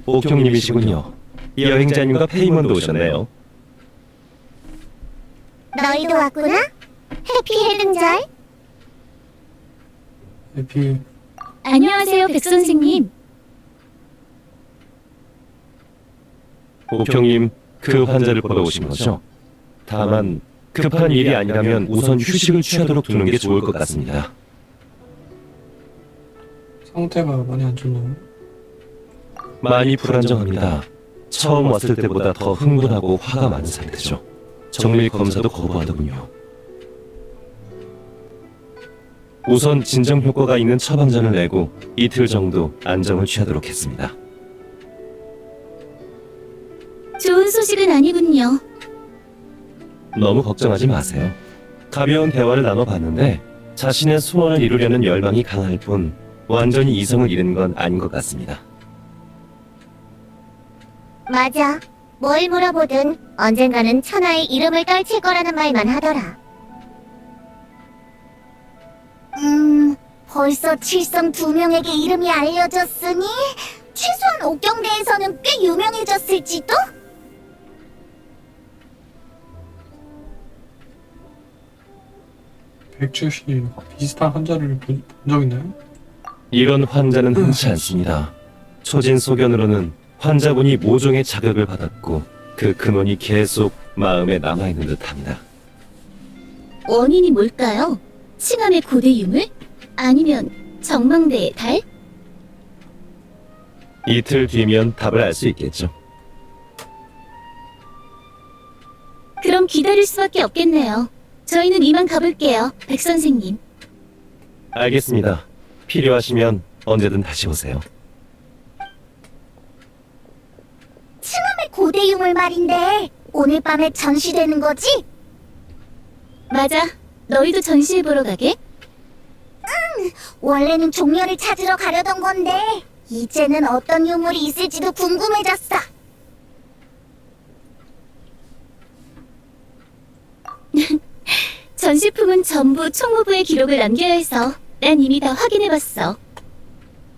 옥형님이시군요. 여행자님과 페이먼도 오셨네요. 너희도 왔구나? 해피 해등절. 해피. 안녕하세요, 백 선생님. 옥형님, 그 환자를 보러 오신 거죠? 다만 급한 일이 아니라면 우선 휴식을 취하도록 두는 게 좋을 것 같습니다. 상태가 많이 안 좋네요. 많이 불안정합니다. 처음 왔을 때보다 더 흥분하고 화가 많은 상태죠. 정밀 검사도 거부하더군요. 우선 진정 효과가 있는 처방전을 내고 이틀 정도 안정을 취하도록 했습니다. 좋은 소식은 아니군요. 너무 걱정하지 마세요. 가벼운 대화를 나눠봤는데 자신의 소원을 이루려는 열망이 강할 뿐 완전히 이성을 잃은 건 아닌 것 같습니다. 맞아. 뭘 물어보든 언젠가는 천하의 이름을 떨칠 거라는 말만 하더라. 벌써 칠성 2명에게 이름이 알려졌으니 최소한 옥경대에서는 꽤 유명해졌을지도? 백주 씨 비슷한 환자를 본 적 있나요? 이런 환자는 흔치 않습니다. 초진소견으로는 환자분이 모종의 자극을 받았고 그 근원이 계속 마음에 남아있는 듯합니다. 원인이 뭘까요? 칭함의 고대 유물? 아니면 정망대의 달? 이틀 뒤면 답을 알 수 있겠죠. 그럼 기다릴 수밖에 없겠네요. 저희는 이만 가볼게요, 백 선생님. 알겠습니다. 필요하시면 언제든 다시 오세요. 칭함의 고대 유물 말인데 오늘 밤에 전시되는 거지? 맞아. 너희도 전시해 보러 가게? 원래는 종려를 찾으러 가려던 건데 이제는 어떤 유물이 있을지도 궁금해졌어. 전시품은 전부 총무부에 기록을 남겨야 해서 난 이미 다 확인해봤어.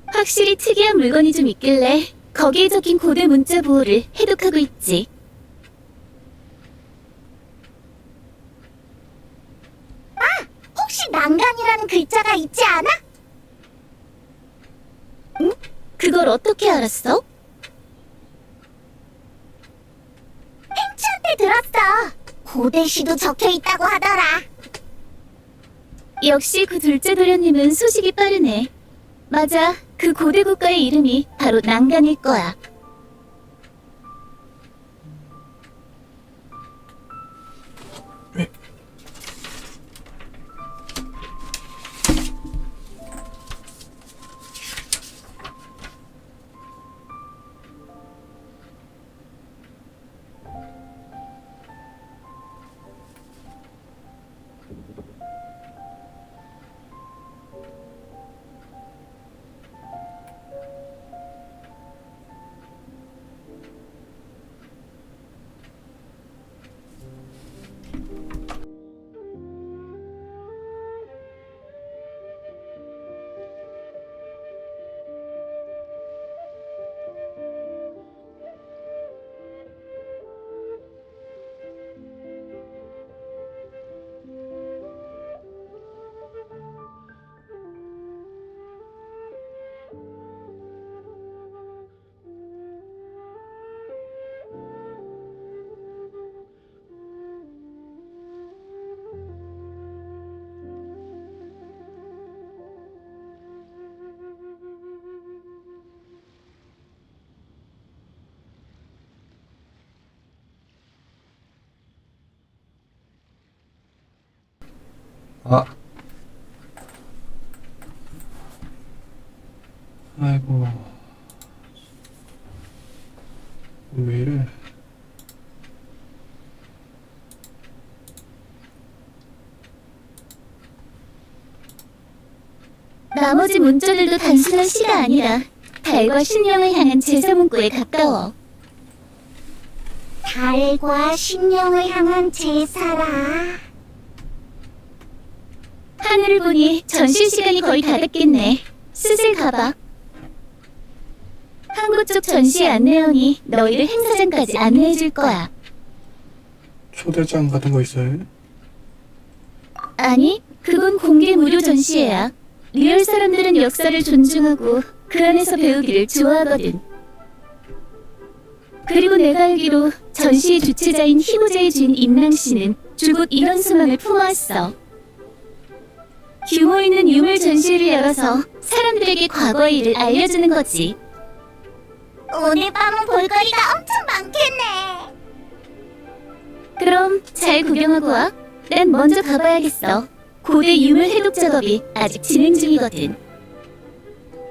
확실히 특이한 물건이 좀 있길래 거기에 적힌 고대 문자 보호를 해독하고 있지. 혹시 난간이라는 글자가 있지 않아? 응? 그걸 어떻게 알았어? 햄치한테 들었어. 고대시도 적혀 있다고 하더라. 역시 그 둘째 도련님은 소식이 빠르네. 맞아, 그 고대 국가의 이름이 바로 난간일 거야. 아. 아이고. 왜 이래? 나머지 문자들도 단순한 시가 아니라 달과 신령을 향한 제사 문구에 가까워. 달과 신령을 향한 제사라. 하늘을 보니 전시 시간이 거의 다 됐겠네. 슬슬 가봐. 항구 쪽 전시 안내원이 너희를 행사장까지 안내해줄 거야. 초대장 같은 거 있어요? 아니, 그건 공개 무료 전시회야. 리얼 사람들은 역사를 존중하고 그 안에서 배우기를 좋아하거든. 그리고 내가 알기로 전시의 주최자인 희고제의 주인 임랑씨는 줄곧 이런 소망을 품어왔어. 규모 있는 유물 전시회를 열어서 사람들에게 과거의 일을 알려주는 거지. 오늘 밤은 볼거리가 엄청 많겠네. 그럼 잘 구경하고 와. 난 먼저 가봐야겠어. 고대 유물 해독 작업이 아직 진행 중이거든.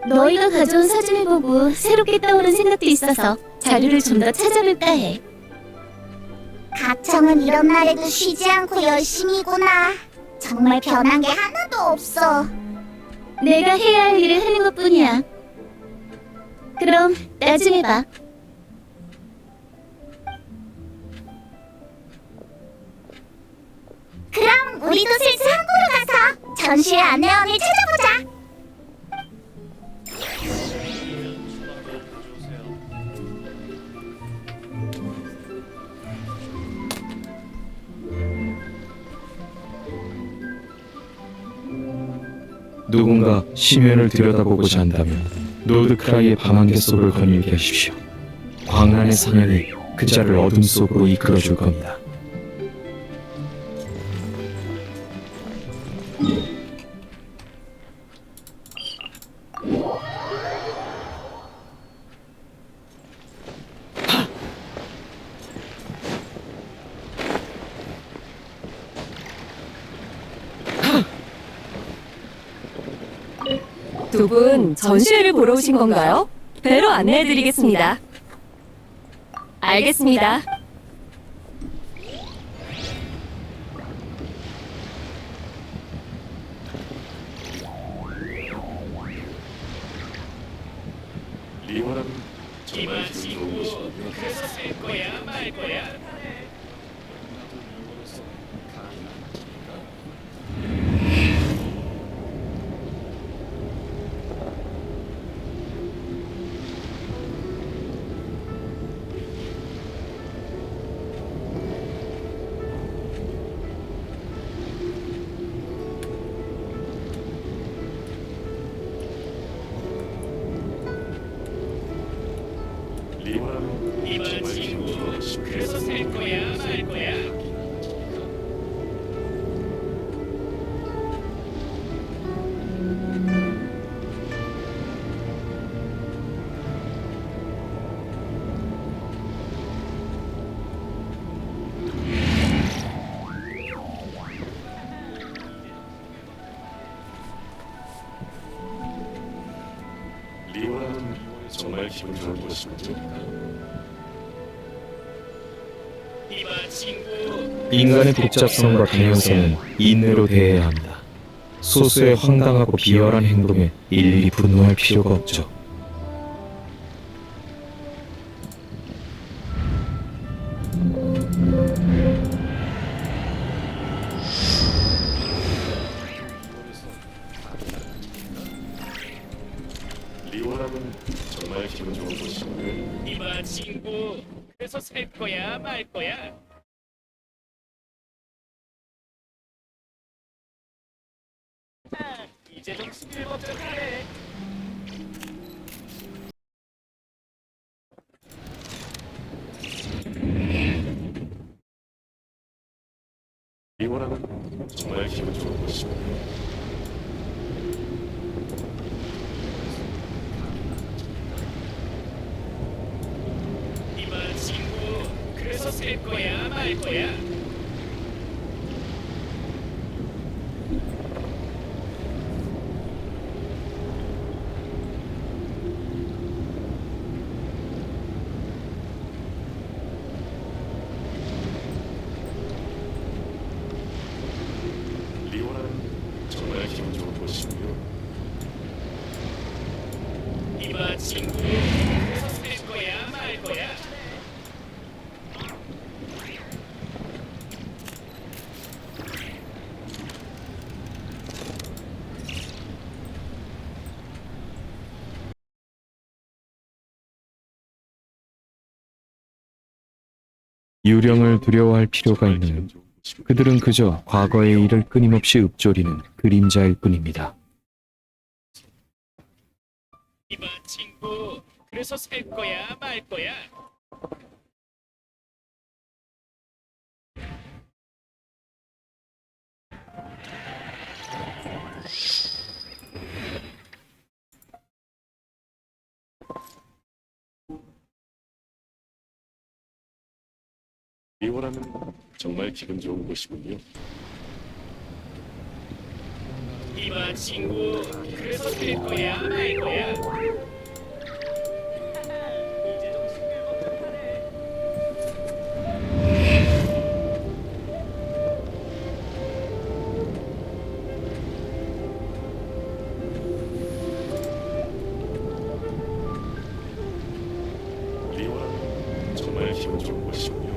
너희가 가져온 사진을 보고 새롭게 떠오른 생각도 있어서 자료를 좀 더 찾아볼까 해. 가청은 이런 날에도 쉬지 않고 열심히구나. 정말 변한 게 하나도 없어. 내가 해야 할 일을 하는 것뿐이야. 그럼 나중에 봐. 그럼 우리도 슬슬 항구로 가서 전시회 안내원을 찾아보자. 누군가 심연을 들여다보고자 한다면 노드크라이의 밤안개 속을 거닐게 하십시오. 광란의 사냥이 그 자를 어둠 속으로 이끌어줄 겁니다. 두 분 전시회를 보러 오신 건가요? 배로 안내해드리겠습니다. 알겠습니다. 정말 기분 좋은 곳이군요. 인간의 복잡성과 다양성은 인내로 대해야 한다. 소수의 황당하고 비열한 행동에 일일이 분노할 필요가 없죠. 리오라는 정말 기분 좋은 곳이군요. 이봐 친구, 그래서 살 거야 말 거야? 이제 좀 스킬버튼 해. 리오라는 정말 기분 좋은 곳이군요. 이봐 친구, 그래서 살 거야 말 거야? 리오라는 정말 기분 좋은 곳이군요. 이봐 친구, 그래서 살 거야 말 거야? 유령을 두려워할 필요가 있는 그들은 그저 과거의 일을 끊임없이 읊조리는 그림자일 뿐입니다. 이봐 친구, 그래서 살 거야 말 거야? 리오라는 정말 기분 좋은 곳이군요. 이봐 친구, 그래서 될 거야 말 거야? 이제 좀 싱글벙글하네. 리오라는 정말 기분 좋은 곳이군요.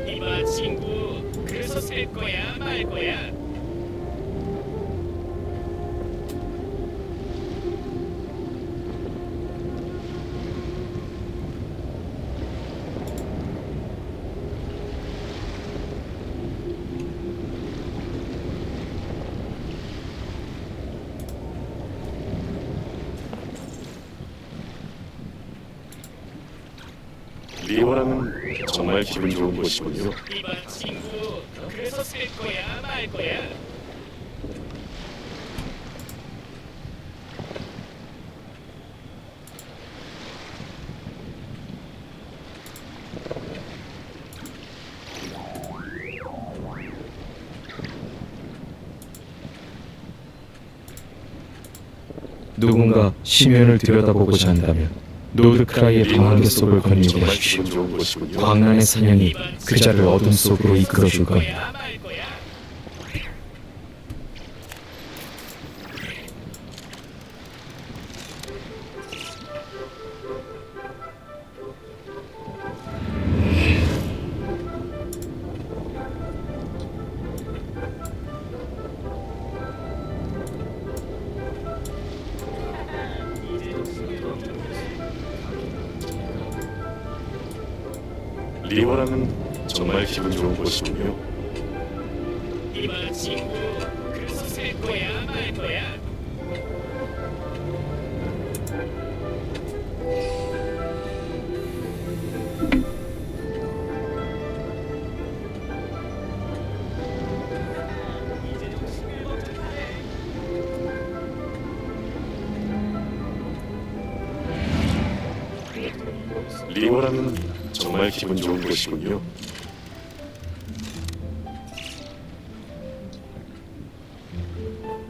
이봐 친구, 그래서 될 거야 말 거야? 리오라는 정말 기분 좋은 곳이군요. 이봐 친구, 그래서 될 거야 말 거야? 누군가 심연을 들여다보고자 한다면 노드크라이의 방안개 속을 거닐게 정말 하십시오. 기분 좋은 곳이군요. 광란의 사냥이 그 자를 어둠 속으로 이끌어줄 겁니다. 말 거야? 리오라는 정말 기분 좋은 곳이군요. 이봐 친구, 그래서 될 거야 말 거야? 이제 좀 싱글벙글하네. 리오라는 정말 기분 좋은 곳이군요.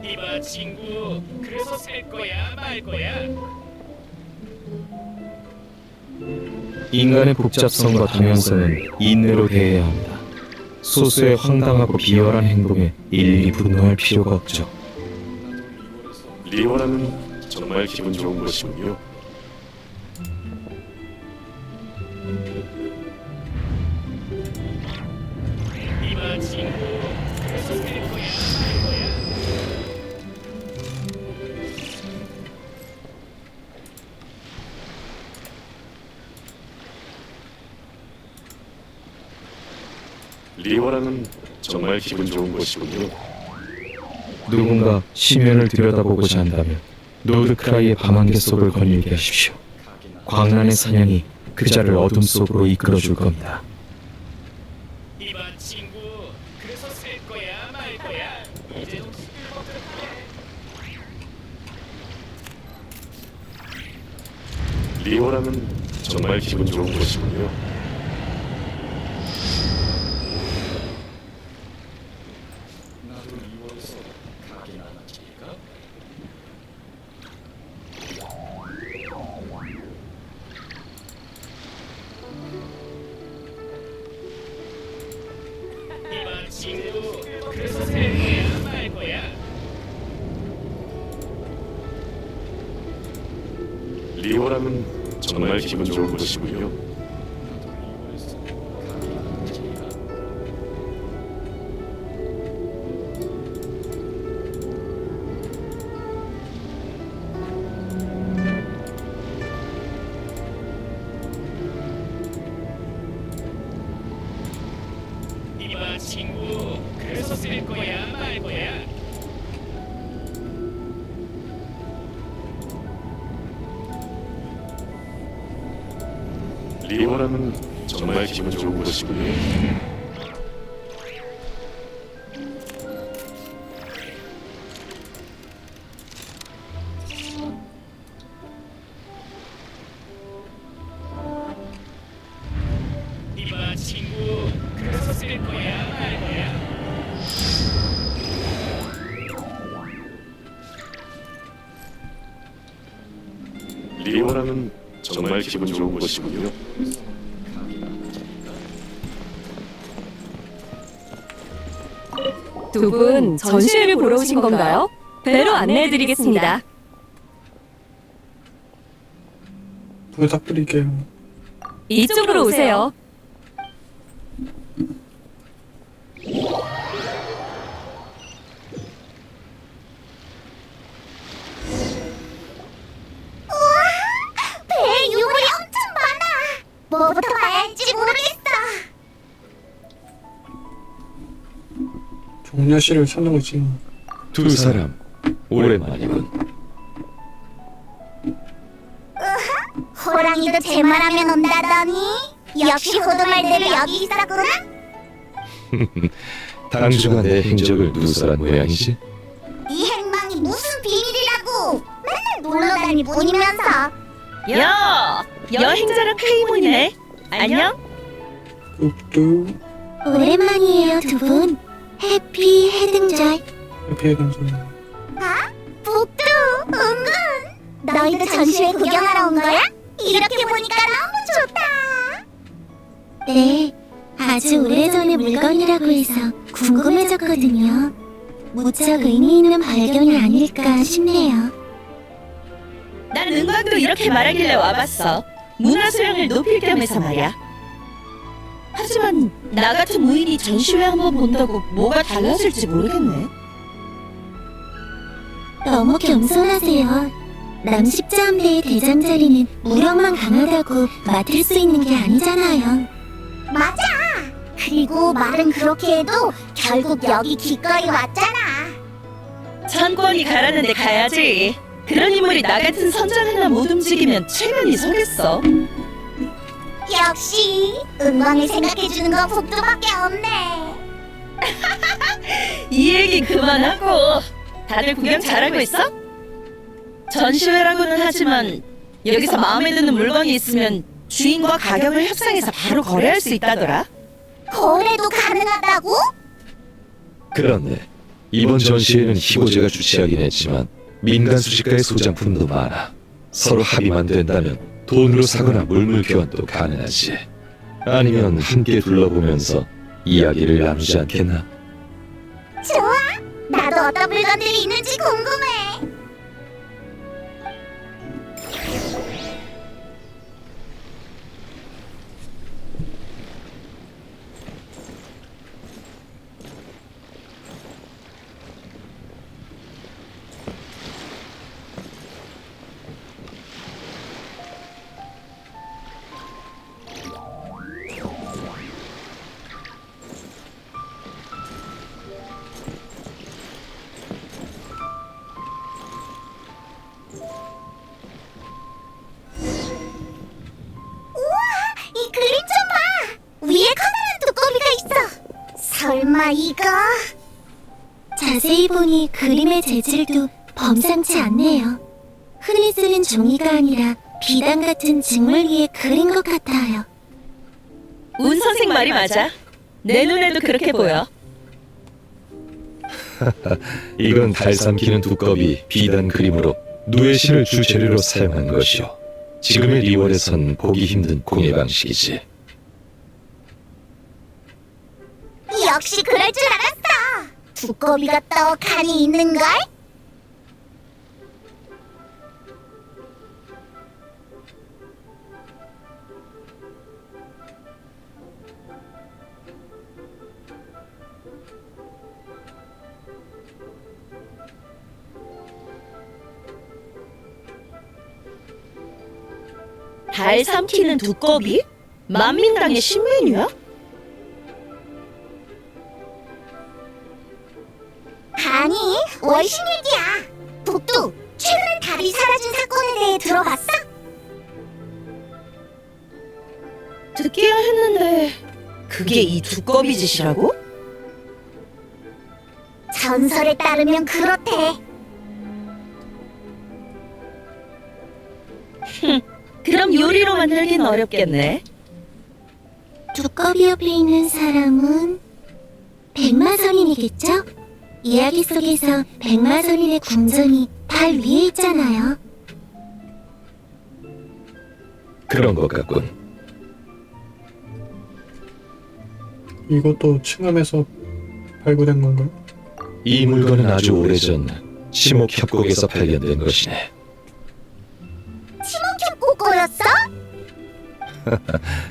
이봐 친구, 그래서 될 거야 말 거야? 인간의 복잡성과 당연성은 인내로 대해야 합니다. 소수의 황당하고 비열한 행동에 일일이 분노할 필요가 없죠. 리오라는 정말 기분 좋은 곳이군요. 이봐 친구, 그래서 될 거야 말 거야? 리오라는 정말 기분 좋은 곳이군요. 누군가 심연을 들여다보고자 한다면 노드크라이의 밤안개 속을 거닐게 하십시오. 광란의 사냥이 그 자를 어둠 속으로 이끌어줄 겁니다. 이봐 친구, 그래서 될 거야 말 거야? 이제 좀 싱글벙글하네. 리오라는 정말 기분 좋은 곳이군요. 이봐 친구, 그래서 될 거야 말 거야? 리오라는 정말 기분 좋은 곳이군요. 이봐 친구, 그래서 될 거야 말 거야? 리오라는 정말 기분 좋은 곳이군요. 리오라는 정말 기분 좋은 곳이군요. 두 분 전시회를 보러 오신 건가요? 배로 안내해드리겠습니다. 부탁드릴게요. 이쪽으로 오세요. 배에 유물이 엄청 많아. 뭐부터 봐야 할지 모르겠어. 종려씨를 찾는 거지. 두 사람 오랜만이군. 호랑이도 제 말하면 온다더니 역시 호두말대로 여기 있었구나. 당주가 내 행적을 누설한 모양이지? 이 행방이 무슨 비밀이라고. 맨날 놀러다닐 뿐이면서. 여행자랑 페이몬이네. 안녕? 뚝뚝. 오랜만이에요, 두 분. 해피 해등절. 해피의 감성. 북두, 은근. 너희도 전시회 구경하러 온 거야? 이렇게 보니까 너무 좋다. 네, 아주 오래전의 물건이라고 해서 궁금해졌거든요. 무척 의미 있는 발견이 아닐까 싶네요. 난 은광도 이렇게 말하길래 와봤어. 문화 수양을 높일 겸해서 말이야. 하지만 나 같은 무인이 전시회 한번 본다고 뭐가 달라질지 모르겠네. 너무 겸손하세요. 남십자함대의 대장 자리는 무력만 강하다고 맡을 수 있는 게 아니잖아요. 맞아. 그리고 말은 그렇게 해도 결국 여기 기꺼이 왔잖아. 천권이 가라는데 가야지. 그런 인물이 나 같은 선장 하나 못 움직이면 체면이 서겠어. 역시 은광을 생각해주는 건 북두밖에 없네. 이 얘기 그만하고. 다들 구경 잘하고 있어? 전시회라고는 하지만 여기서 마음에 드는 물건이 있으면 주인과 가격을 협상해서 바로 거래할 수 있다더라. 거래도 가능하다고? 그런데 이번 전시회는 희고제가 주최하긴 했지만 민간 수식가의 소장품도 많아. 서로 합의만 된다면 돈으로 사거나 물물 교환도 가능하지. 아니면 함께 둘러보면서 이야기를 나누지 않겠나? 좋아. 나도 어떤 물건들이 있는지 궁금해. 이 그림 좀 봐! 위에 커다란 두꺼비가 있어! 설마 이거? 자세히 보니 그림의 재질도 범상치 않네요. 흔히 쓰는 종이가 아니라 비단 같은 직물 위에 그린 것 같아요. 운 선생 말이 맞아. 내 눈에도 그렇게 보여. 이건 달 삼키는 두꺼비 비단 그림으로 누의 신을 주재료로 사용한 것이오. 지금의 리월에선 보기 힘든 공예 방식이지. 역시 그럴 줄 알았어! 두꺼비가 떡하니 있는걸? 달 삼키는 두꺼비? 만민당의 신메뉴야? 아니, 월신일기야. 북두, 최근에 달이 사라진 사건에 대해 들어봤어? 듣기야 했는데 그게 이 두꺼비 짓이라고? 전설에 따르면 그렇대. 그럼 요리로 만들긴 어렵겠네. 두꺼비 옆에 있는 사람은 백마선인이겠죠? 이야기 속에서 백마선인의 궁전이 달 위에 있잖아요. 그런 것 같군. 이것도 층암에서 발굴된 건가요? 이 물건은 아주 오래전 치목협곡에서 발견된 것이네. 꼬꼬였어?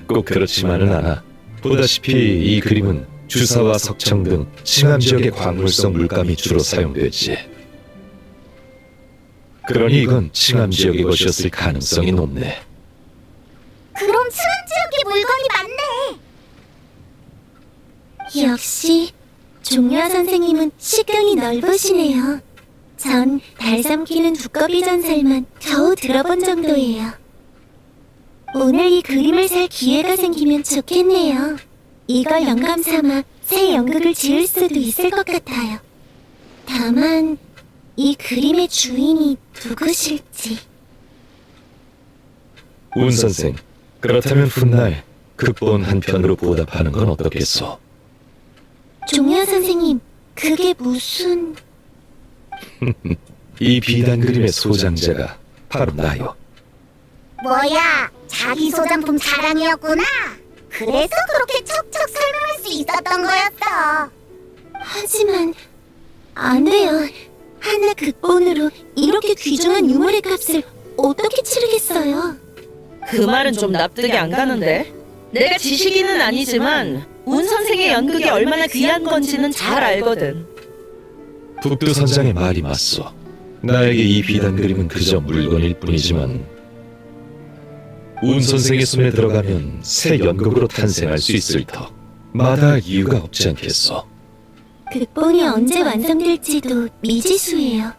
꼭 그렇지만은 않아. 보다시피 이 그림은 주사와 석청 등 칭암 지역의 광물성 물감이 주로 사용됐지. 그러니 이건 칭암 지역의 것이었을 가능성이 높네. 그럼 층암 지역의 물건이 맞네. 역시 종려 선생님은 식견이 넓으시네요. 전 달 삼키는 두꺼비 전설만 겨우 들어본 정도예요. 오늘 이 그림을 살 기회가 생기면 좋겠네요. 이걸 영감 삼아 새 연극을 지을 수도 있을 것 같아요. 다만 이 그림의 주인이 누구실지. 운 선생, 그렇다면 훗날 극본 한 편으로 보답하는 건 어떻겠소? 종려 선생님, 그게 무슨... 이 비단 그림의 소장자가 바로 나요. 뭐야, 자기 소장품 자랑이었구나. 그래서 그렇게 척척 설명할 수 있었던 거였어. 하지만 안 돼요. 하나 극본으로 이렇게 귀중한 유물의 값을 어떻게 치르겠어요? 그 말은 좀 납득이 안 가는데. 내가 지식인은 아니지만 운 선생의 연극이 얼마나 귀한 건지는 잘 알거든. 북두 선장의 말이 맞소. 나에게 이 비단 그림은 그저 물건일 뿐이지만 운 선생의 손에 들어가면 새 연극으로 탄생할 수 있을 터 마다할 이유가 없지 않겠소. 극본이 언제 완성될지도 미지수예요.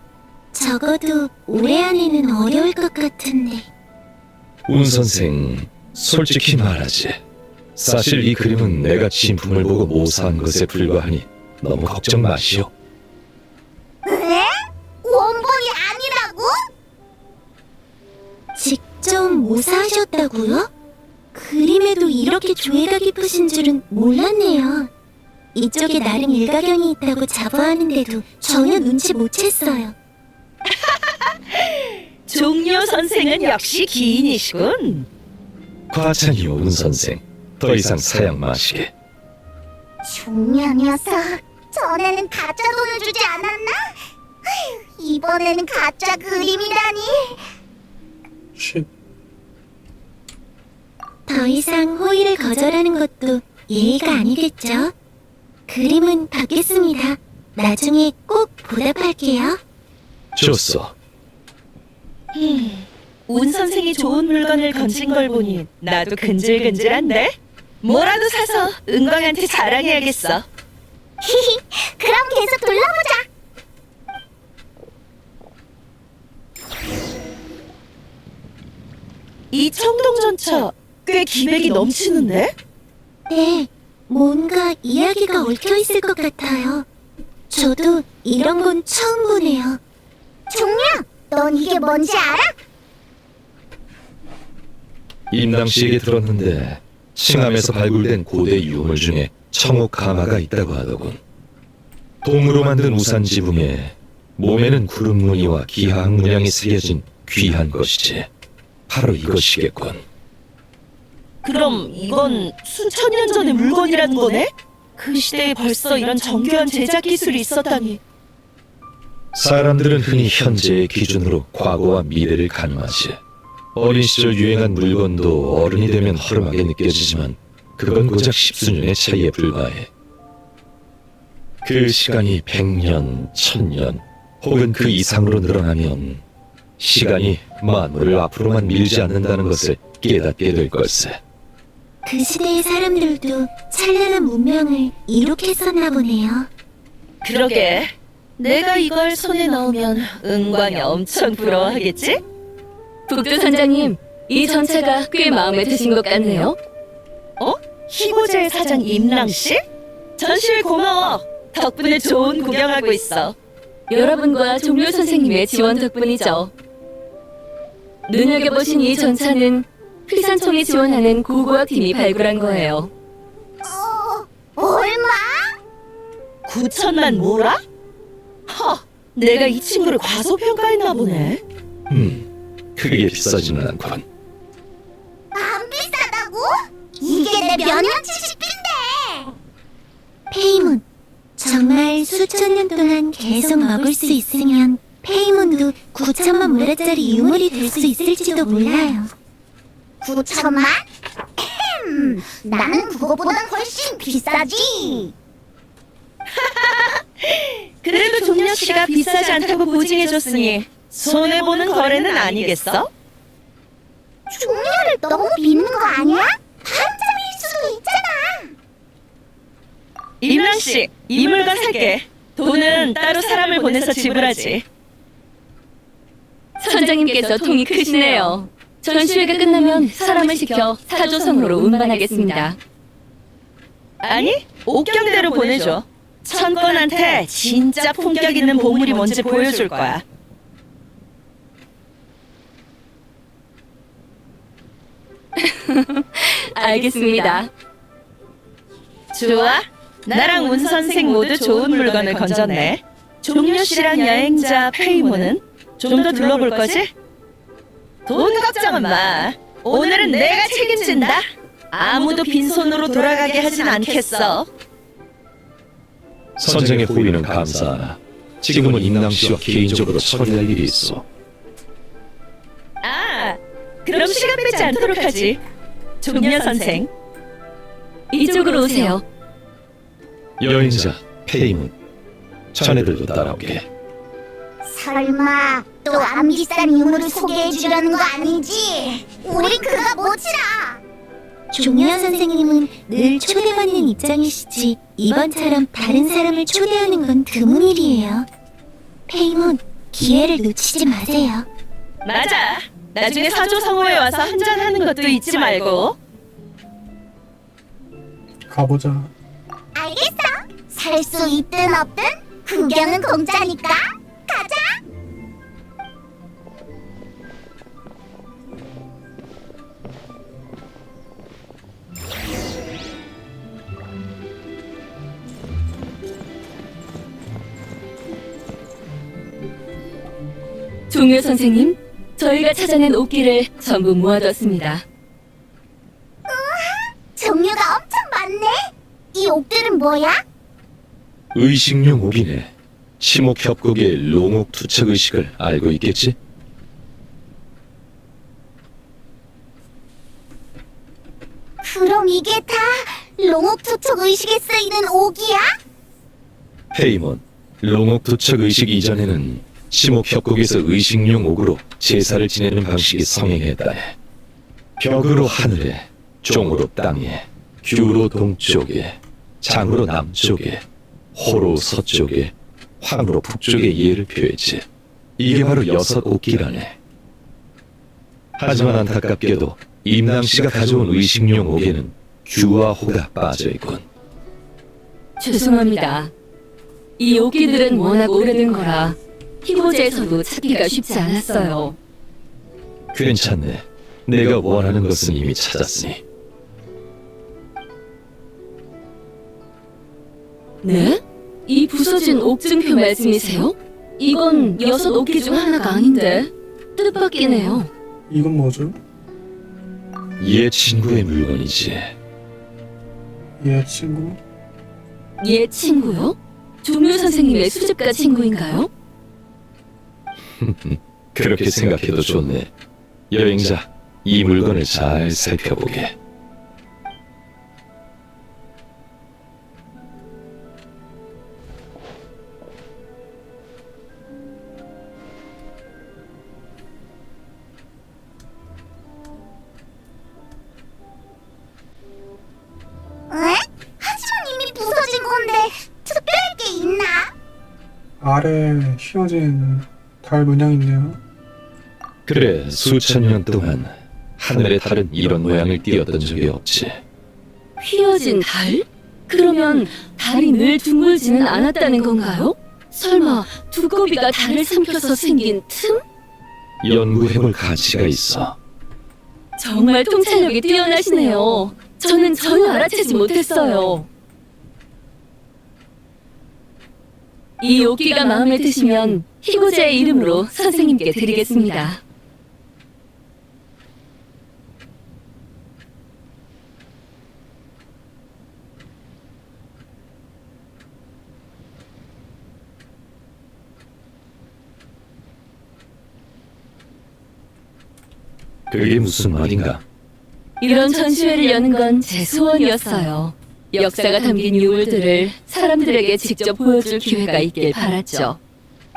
적어도 올해 안에는 어려울 것 같은데. 운 선생, 솔직히 말하지. 사실 이 그림은 내가 진품을 보고 모사한 것에 불과하니 너무 걱정 마시오. 네? 원본이 아니라고? 직접 모사하셨다고요? 그림에도 이렇게 조예가 깊으신 줄은 몰랐네요. 이쪽에 나름 일가견이 있다고 자부하는데도 전혀 눈치 못 챘어요. 종려 선생은 역시 기인이시군. 과찬이오, 운 선생. 더 이상 사양 마시게. 종려 녀석, 전에는 가짜 돈을 주지 않았나? 이번에는 가짜 그림이라니. 쉿. 더 이상 호의를 거절하는 것도 예의가 아니겠죠? 그림은 받겠습니다. 나중에 꼭 보답할게요. 좋소. 운 선생이 좋은 물건을 건진 걸 보니 나도 근질근질한데? 뭐라도 사서 은광한테 자랑해야겠어. 그럼 계속 둘러보자. 이 청동전차 꽤 기백이 넘치는데? 네, 뭔가 이야기가 얽혀 있을 것 같아요. 저도 이런 건 처음 보네요. 종려, 넌 이게 뭔지 알아? 임남 씨에게 들었는데 칭암에서 발굴된 고대 유물 중에 청옥 가마가 있다고 하더군. 동으로 만든 우산 지붕에 몸에는 구름 무늬와 기하학 문양이 새겨진 귀한 것이지. 바로 이것이겠군. 그럼 이건 수천 년 전의 물건이라는 거네? 그 시대에 벌써 이런 정교한 제작 기술이 있었다니. 사람들은 흔히 현재의 기준으로 과거와 미래를 가늠하지. 어린 시절 유행한 물건도 어른이 되면 허름하게 느껴지지만 그건 고작 십수년의 차이에 불과해. 그 시간이 100년, 1000년 혹은 그 이상으로 늘어나면 시간이 만물을 앞으로만 밀지 않는다는 것을 깨닫게 될 걸세. 그 시대의 사람들도 찬란한 문명을 이룩했었나 보네요. 그러게. 내가 이걸 손에 넣으면 은광이 엄청 부러워하겠지? 북두 선장님, 이 전차가 꽤 마음에 드신 것 같네요. 어? 희고제의 사장 임랑씨? 전시회 고마워. 덕분에 좋은 구경하고 있어. 여러분과 종려 선생님의 지원 덕분이죠. 눈여겨보신 이 전차는 피산청에 지원하는 고고학팀이 발굴한 거예요. 얼마? 9천만 뭐라? 허, 내가 이 친구를 과소평가했나 보네. 크게 비싸지는 않군. 몇 년치 씹힌대. 페이몬, 정말 수천 년 동안 계속 먹을 수 있으면 페이몬도 9천만 모라짜리 유물이 될 수 있을지도 몰라요. 9천만? 나는 그것보다 훨씬 비싸지. 그래도 종려 씨가 비싸지 않다고 보증해줬으니 손해보는 거래는 아니겠어? 종려를 너무 믿는 거 아니야? 한잠일 수도 있잖아. 임란 씨, 이 물건 살게. 돈은 따로 사람을 보내서 지불하지. 선장님께서 통이 크시네요. 전시회가 끝나면 사람을 시켜 사조성으로 운반하겠습니다. 아니, 옥경대로 보내줘. 천건한테 진짜 품격 있는 보물이 뭔지 보여줄 거야. 알겠습니다. 좋아. 나랑 운 선생 모두 좋은 물건을 건졌네. 종려 씨랑 여행자 페이모는 좀 더 둘러볼 거지? 돈 걱정은 마. 오늘은 내가 책임진다. 아무도 빈손으로 돌아가게 하진 않겠어. 선생의 호의는 감사하나 지금은 임랑 씨와 개인적으로 처리할 일이 있어. 아, 그럼 시간 뺏지 않도록 하지. 종려 선생. 이쪽으로 오세요. 여행자 페이문, 자네들도 따라오게. 설마 또 안 비싼 유물을 소개해 주려는 거 아니지? 우린 그거 못 치라. 종려 선생님은 늘 초대받는 입장이시지 이번처럼 다른 사람을 초대하는 건 드문 일이에요. 페이몬, 기회를 놓치지 마세요. 맞아. 나중에 사조성호에 와서 한잔하는 것도 잊지 말고. 가보자. 알겠어. 살 수 있든 없든 구경은 공짜니까 가자. 종려 선생님, 저희가 찾아낸 옥기를 전부 모아뒀습니다. 종류가 엄청 많네. 이 옥들은 뭐야? 의식용 옥이네. 치목협곡의 롱옥 투척 의식을 알고 있겠지? 그럼 이게 다 롱옥 투척 의식에 쓰이는 옥이야? 페이몬, 롱옥 투척 의식 이전에는 치목협곡에서 의식용 옥으로 제사를 지내는 방식이 성행했다네. 벽으로 하늘에, 종으로 땅에, 규로 동쪽에, 장으로 남쪽에, 호로 서쪽에, 황으로 북쪽에 예를 표했지. 이게 바로 6 옥기라네. 하지만 안타깝게도 임랑 씨가 가져온 의식용 옥에는 규와 호가 빠져있군. 죄송합니다. 이 옥기들은 워낙 오래된 거라 희고제에서도 찾기가 쉽지 않았어요. 괜찮네. 내가 원하는 것은 이미 찾았으니. 네? 이 부서진 옥증표 말씀이세요? 이건 6 옥기 중 하나가 아닌데 뜻밖이네요. 이건 뭐죠? 얘 친구의 물건이지. 얘 친구? 얘 친구요? 종묘 선생님의 수집가 친구인가요? 그렇게 생각해도 좋네. 여행자, 이 물건을 잘 살펴보게. 에? 하지만 이미 부서진 건데 특별할 게 있나? 아래 휘어진 달 문양 있네요. 그래, 수천 년 동안 하늘의 달은 이런 모양을 띄었던 적이 없지. 휘어진 달? 그러면 달이 늘 둥글지는 않았다는 건가요? 설마 두꺼비가 달을 삼켜서 생긴 틈? 연구해볼 가치가 있어. 정말 통찰력이 뛰어나시네요. 저는 전혀 알아채지 못했어요. 이 옥기가 마음에 드시면 희고제의 이름으로 선생님께 드리겠습니다. 그게 무슨 말인가? 이런 전시회를 여는 건 제 소원이었어요. 역사가 담긴 유물들을 사람들에게 직접 보여줄 기회가 있길 바랐죠.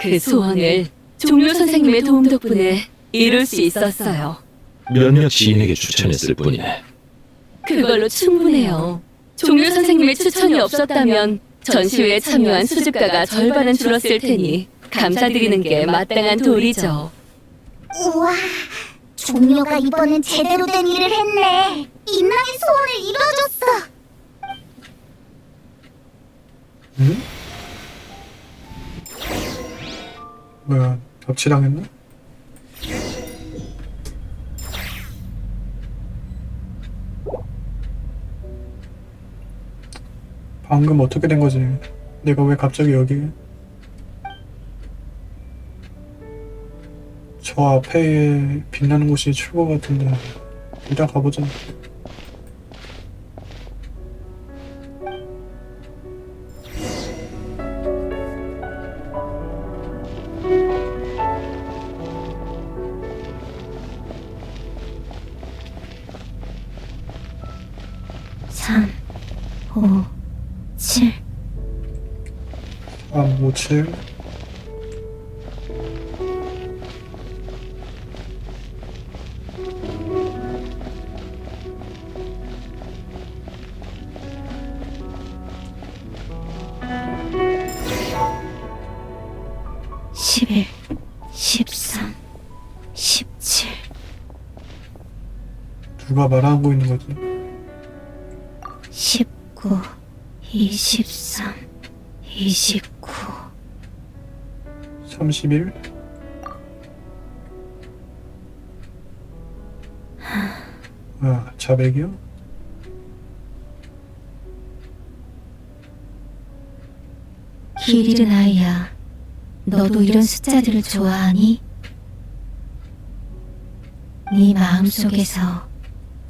그 소원을 종료 선생님의 도움 덕분에 이룰 수 있었어요. 몇몇 지인에게 추천했을 뿐이네. 그걸로 충분해요. 종료 선생님의 추천이 없었다면 전시회에 참여한 수집가가 절반은 줄었을 테니 감사드리는 게 마땅한 도리죠. 우와, 종료가 이번엔 제대로 된 일을 했네. 인랑의 소원을 이뤄줬어. 응? 뭐야, 납치당했나? 방금 어떻게 된 거지? 내가 왜 갑자기 여기? 저 앞에 빛나는 곳이 출구 같은데 일단 가보자. 삼, 오, 7. 3, 5, 7. 십일, 13, 17. 누가 말하고 있는 거지? 19, 23, 29. 31? 아, 자백이요? 길 잃은 아이야. 너도 이런 숫자들을 좋아하니? 네 마음속에서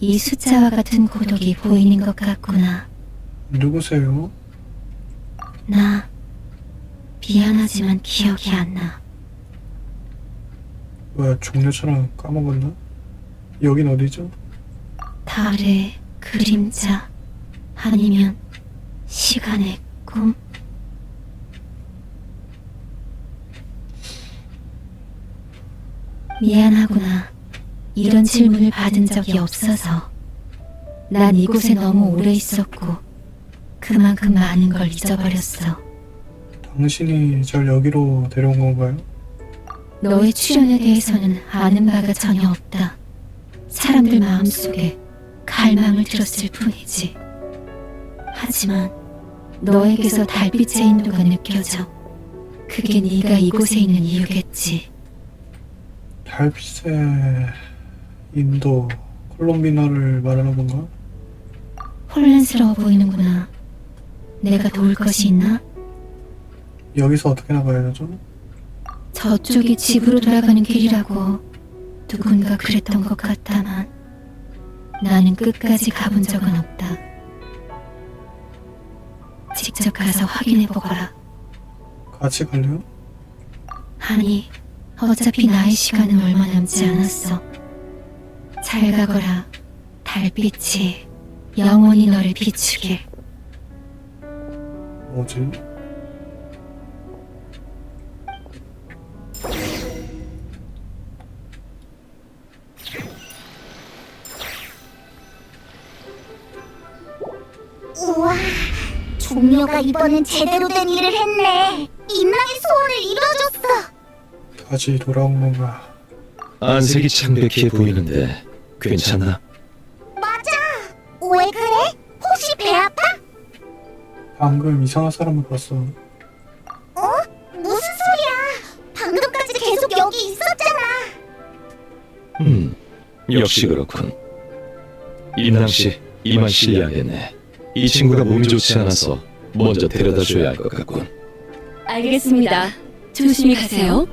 이 숫자와 같은 고독이 보이는 것 같구나. 누구세요? 나 미안하지만 기억이 안 나. 뭐야, 종료처럼 까먹었나? 여긴 어디죠? 달의 그림자 아니면 시간의 꿈? 미안하구나. 이런 질문을 받은 적이 없어서. 난 이곳에 너무 오래 있었고 그만큼 많은 걸 잊어버렸어. 당신이 절 여기로 데려온 건가요? 너의 출연에 대해서는 아는 바가 전혀 없다. 사람들 마음속에 갈망을 들었을 뿐이지. 하지만 너에게서 달빛의 인도가 느껴져. 그게 네가 이곳에 있는 이유겠지. 달빛의 인도, 콜롬비나를 말하는 건가? 혼란스러워 보이는구나. 내가 도울 것이 있나? 여기서 어떻게 나가야 하죠? 저쪽이 집으로 돌아가는 길이라고 누군가 그랬던 것 같다만 나는 끝까지 가본 적은 없다. 직접 가서 확인해보거라. 같이 갈래요? 아니, 어차피 나의 시간은 얼마 남지 않았어. 잘 가거라. 달빛이 영원히 너를 비추길. 뭐지? 우와, 종료가 이번엔 제대로 된 일을 했네. 인랑의 소원을 이뤄줬어. 다시 돌아온 건가? 안색이 창백해 보이는데 괜찮나? 맞아. 왜 그래? 혹시 배 아파? 방금 이상한 사람을 봤어. 무슨 소리야? 방금까지 계속 여기 있었잖아. 역시 그렇군. 인랑씨, 이만 실례하겠네. 이 친구가 몸이 좋지 않아서 먼저 데려다 줘야 할 것 같군. 알겠습니다. 조심히 가세요.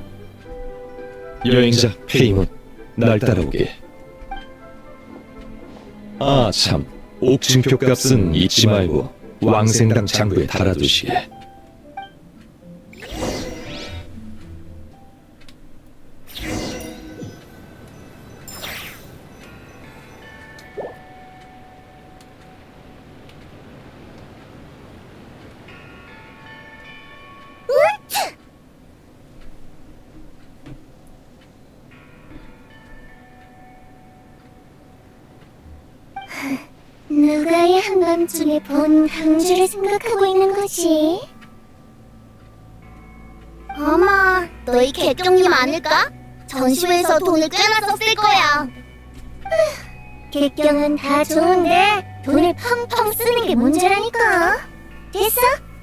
여행자 페이몬, 날 따라오게. 아 참, 옥증표 값은 잊지 말고 왕생당 장부에 달아두시게. 누가 이 한밤중에 본 강주를 생각하고 있는 거지? 어머, 너희 객경님 아닐까? 전시회에서 돈을 꽤나 썼을 거야. 객경은 다 좋은데 돈을 펑펑 쓰는 게 문제라니까. 됐어?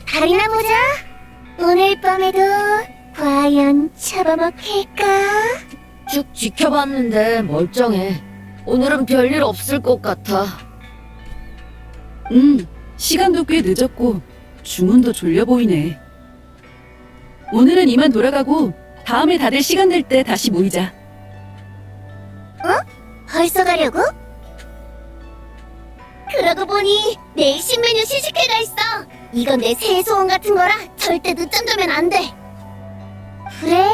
달이나 보자. 오늘 밤에도 과연 잡아먹힐까? 쭉 지켜봤는데 멀쩡해. 오늘은 별일 없을 것 같아. 시간도 꽤 늦었고 주문도 졸려 보이네. 오늘은 이만 돌아가고 다음에 다들 시간 될 때 다시 모이자. 벌써 가려고? 그러고 보니 내일 신메뉴 시식회가 있어. 이건 내 새해 소원 같은 거라 절대 늦잠 자면 안 돼. 그래.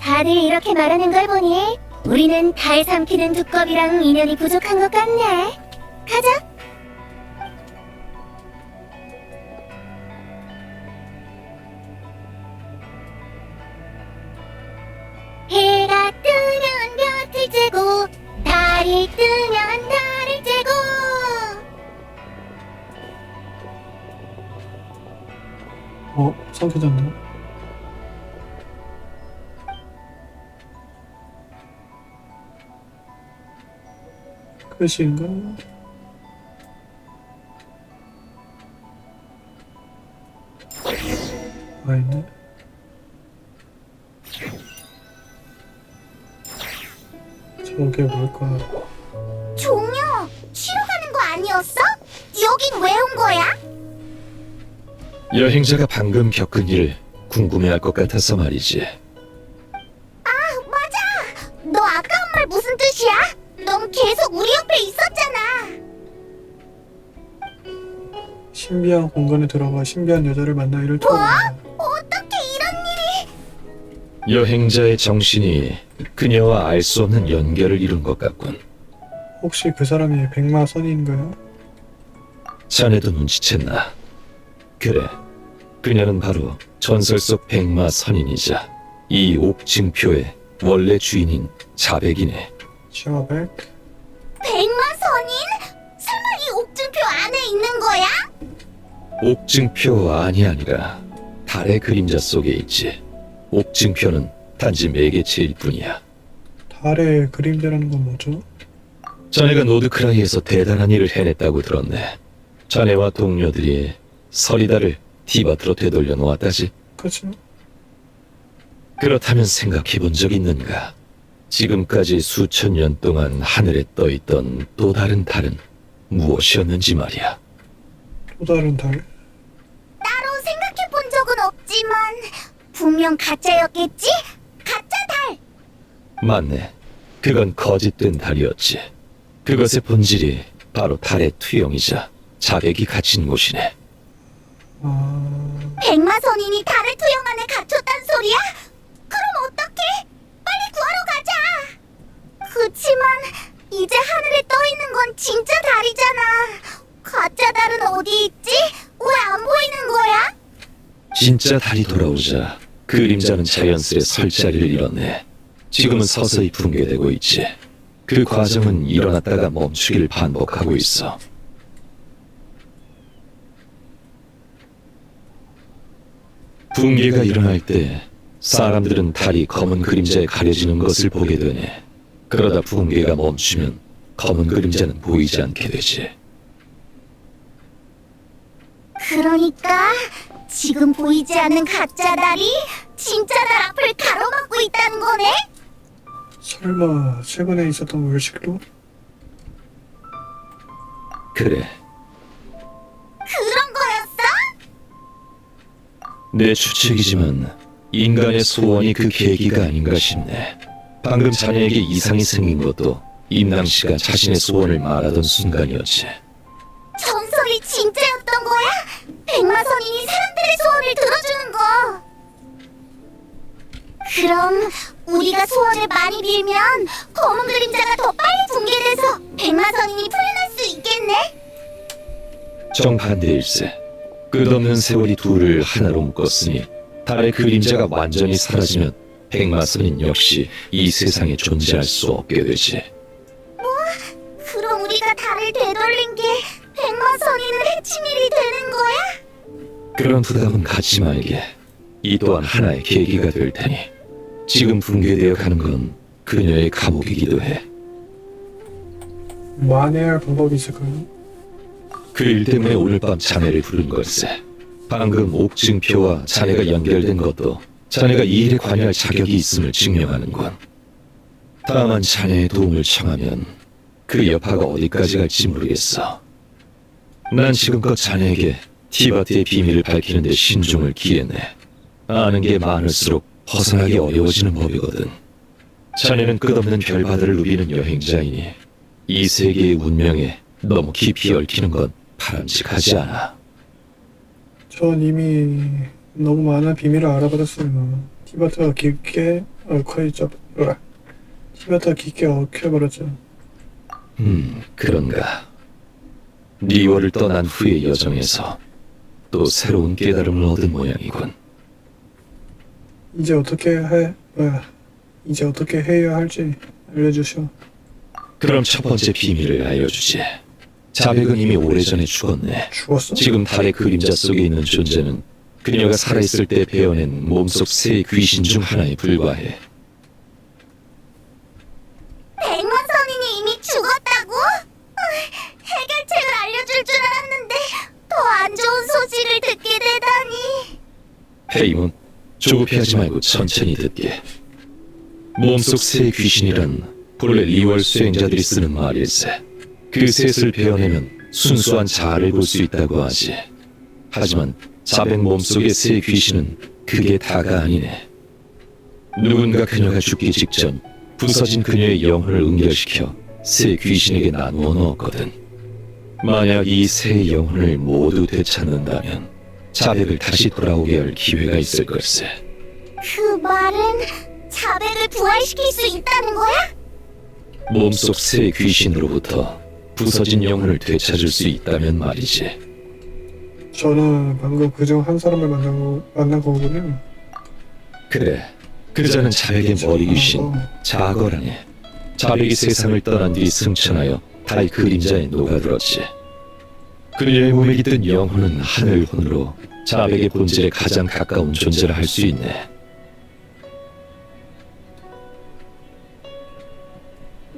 다들 이렇게 말하는 걸 보니 우리는 달 삼키는 두꺼비랑 인연이 부족한 것 같네. 가자. 해가 뜨면 볕을 쬐고 달이 뜨면 달을 쬐고. 삼켜졌네. 끝인가? 아니네. 저게 뭘까? 종려, 쉬러 가는 거 아니었어? 여긴 왜 온 거야? 여행자가 방금 겪은 일을 궁금해할 것 같아서 말이지. 아, 맞아! 너 아까 한 말 무슨 뜻이야? 넌 계속 우리 옆에 있었잖아. 신비한 공간에 들어가 신비한 여자를 만나 이를 토한다. 어떻게 이런 일이... 여행자의 정신이 그녀와 알 수 없는 연결을 이룬 것 같군. 혹시 그 사람이 백마선인가요? 자네도 눈치챘나? 그래, 그녀는 바로 전설 속 백마선인이자 이 옥증표의 원래 주인인 자백이네. 자백? 백마선인? 설마 이 옥증표 안에 있는 거야? 옥증표 안이 아니라 달의 그림자 속에 있지. 옥증표는 단지 매개체일 뿐이야. 달의 그림자라는 건 뭐죠? 자네가 노드크라이에서 대단한 일을 해냈다고 들었네. 자네와 동료들이 서리다를 티바트로 되돌려 놓았다지. 그치? 그렇다면 생각해본 적 있는가? 지금까지 수천 년 동안 하늘에 떠있던 또 다른 달은 무엇이었는지 말이야. 또 다른 달? 따로 생각해본 적은 없지만 분명 가짜였겠지? 가짜 달! 맞네. 그건 거짓된 달이었지. 그것의 본질이 바로 달의 투영이자 자백이 갇힌 곳이네. 백마선인이 달의 투영 안에 갇혔단 소리야? 그럼 어떡해? 빨리 구하러 가자! 그치만 이제 하늘에 떠있는 건 진짜 달이잖아. 가짜 달은 어디 있지? 왜 안 보이는 거야? 진짜 달이 돌아오자 그림자는 자연스레 설 자리를 잃었네. 지금은 서서히 붕괴되고 있지. 그 과정은 일어났다가 멈추기를 반복하고 있어. 붕괴가 일어날 때 사람들은 달이 검은 그림자에 가려지는 것을 보게 되네. 그러다 붕괴가 멈추면 검은 그림자는 보이지 않게 되지. 그러니까 지금 보이지 않는 가짜 달이 진짜 달 앞을 가로막고 있다는 거네? 설마 최근에 있었던 월식로? 그래, 그런 거였어? 내 추측이지만 인간의 소원이 그 계기가 아닌가 싶네. 방금 자네에게 이상이 생긴 것도 임낭씨가 자신의 소원을 말하던 순간이었지. 전설이 진짜였던 거야? 백마선인이 사람들의 소원을 들어주는 거. 그럼 우리가 소원을 많이 빌면 검은 그림자가 더 빨리 붕괴돼서 백마선인이 풀려날 수 있겠네? 정반대일세. 끝없는 세월이 둘을 하나로 묶었으니 달의 그림자가 완전히 사라지면 백마선인 역시 이 세상에 존재할 수 없게 되지. 그럼 우리가 달을 되돌린 게 백마선인을 해친 일이 되는 거야? 그런 부담은 갖지 말게. 이 또한 하나의 계기가 될 테니 지금 붕괴되어 가는 건 그녀의 감옥이기도 해. 만회해야 할 방법이 있을까요? 그 일 때문에 오늘 밤 자네를 부른 걸세. 방금 옥증표와 자네가 연결된 것도 자네가 이 일에 관여할 자격이 있음을 증명하는군. 다만 자네의 도움을 청하면 그 여파가 어디까지 갈지 모르겠어. 난 지금껏 자네에게 티바트의 비밀을 밝히는 데 신중을 기했네. 아는 게 많을수록 벗어나기 어려워지는 법이거든. 자네는 끝없는 별바다를 누비는 여행자이니 이 세계의 운명에 너무 깊이 얽히는 건 바람직하지 않아. 전 이미 너무 많은 비밀을 알아버렸어요. 티바트가 깊게 얽혀버렸죠. 그런가. 리워를 떠난 후의 여정에서 또 새로운 깨달음을 얻은 모양이군. 이제 어떻게 해야 할지 알려주시오. 그럼 첫 번째 비밀을 알려주지. 자백은 이미 오래전에 죽었네. 죽었어? 지금 달의 그림자 속에 있는 존재는 그녀가 살아있을 때 베어낸 몸속 새 귀신 중 하나에 불과해. 백마선인이 이미 죽었다고? 해결책을 알려줄 줄 알았는데 더 안 좋은 소식을 듣게 되다니. 페이몬, 조급해하지 말고 천천히 듣게. 몸속 새 귀신이란 본래 리월 수행자들이 쓰는 말일세. 그 셋을 베어내면 순수한 자아를 볼 수 있다고 하지. 하지만 자백 몸속의 새 귀신은 그게 다가 아니네. 누군가 그녀가 죽기 직전 부서진 그녀의 영혼을 응결시켜 새 귀신에게 나누어 넣었거든. 만약 이 새 영혼을 모두 되찾는다면 자백을 다시 돌아오게 할 기회가 있을 걸세. 그 말은 자백을 부활시킬 수 있다는 거야? 몸속 새 귀신으로부터 부서진 영혼을 되찾을 수 있다면 말이지. 저는 방금 그중 한 사람을 만난 거군요. 그래, 그자는 자백의 머리 귀신 자거라네. 자백이 세상을 떠난 뒤 승천하여 달 그림자에 녹아들었지. 그녀의 몸에 깃든 영혼은 하늘혼으로 자백의 본질에 가장 가까운 존재를 할 수 있네.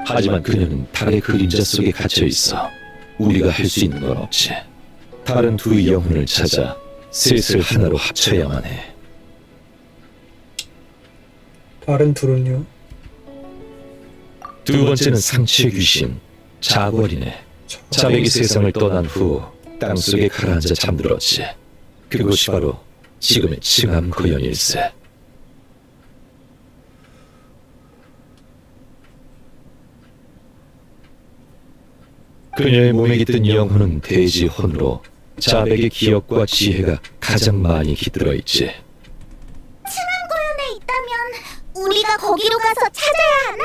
하지만 그녀는 달의 그림자 속에 갇혀 있어. 우리가 할 수 있는 건 없지. 다른 두 영혼을 찾아 셋을 하나로 합쳐야만 해. 다른 둘은요? 두 번째는 상체 귀신 자궐이네. 자백이 세상을 떠난 후 땅속에 가라앉아 잠들었지. 그곳이 바로 지금의 칭암 거연일세. 그녀의 몸에 깃든 영혼은 대지혼으로 자백의 기억과 지혜가 가장 많이 깃들어 있지. 칭암고연에 있다면 우리가 거기로 가서 찾아야 하나?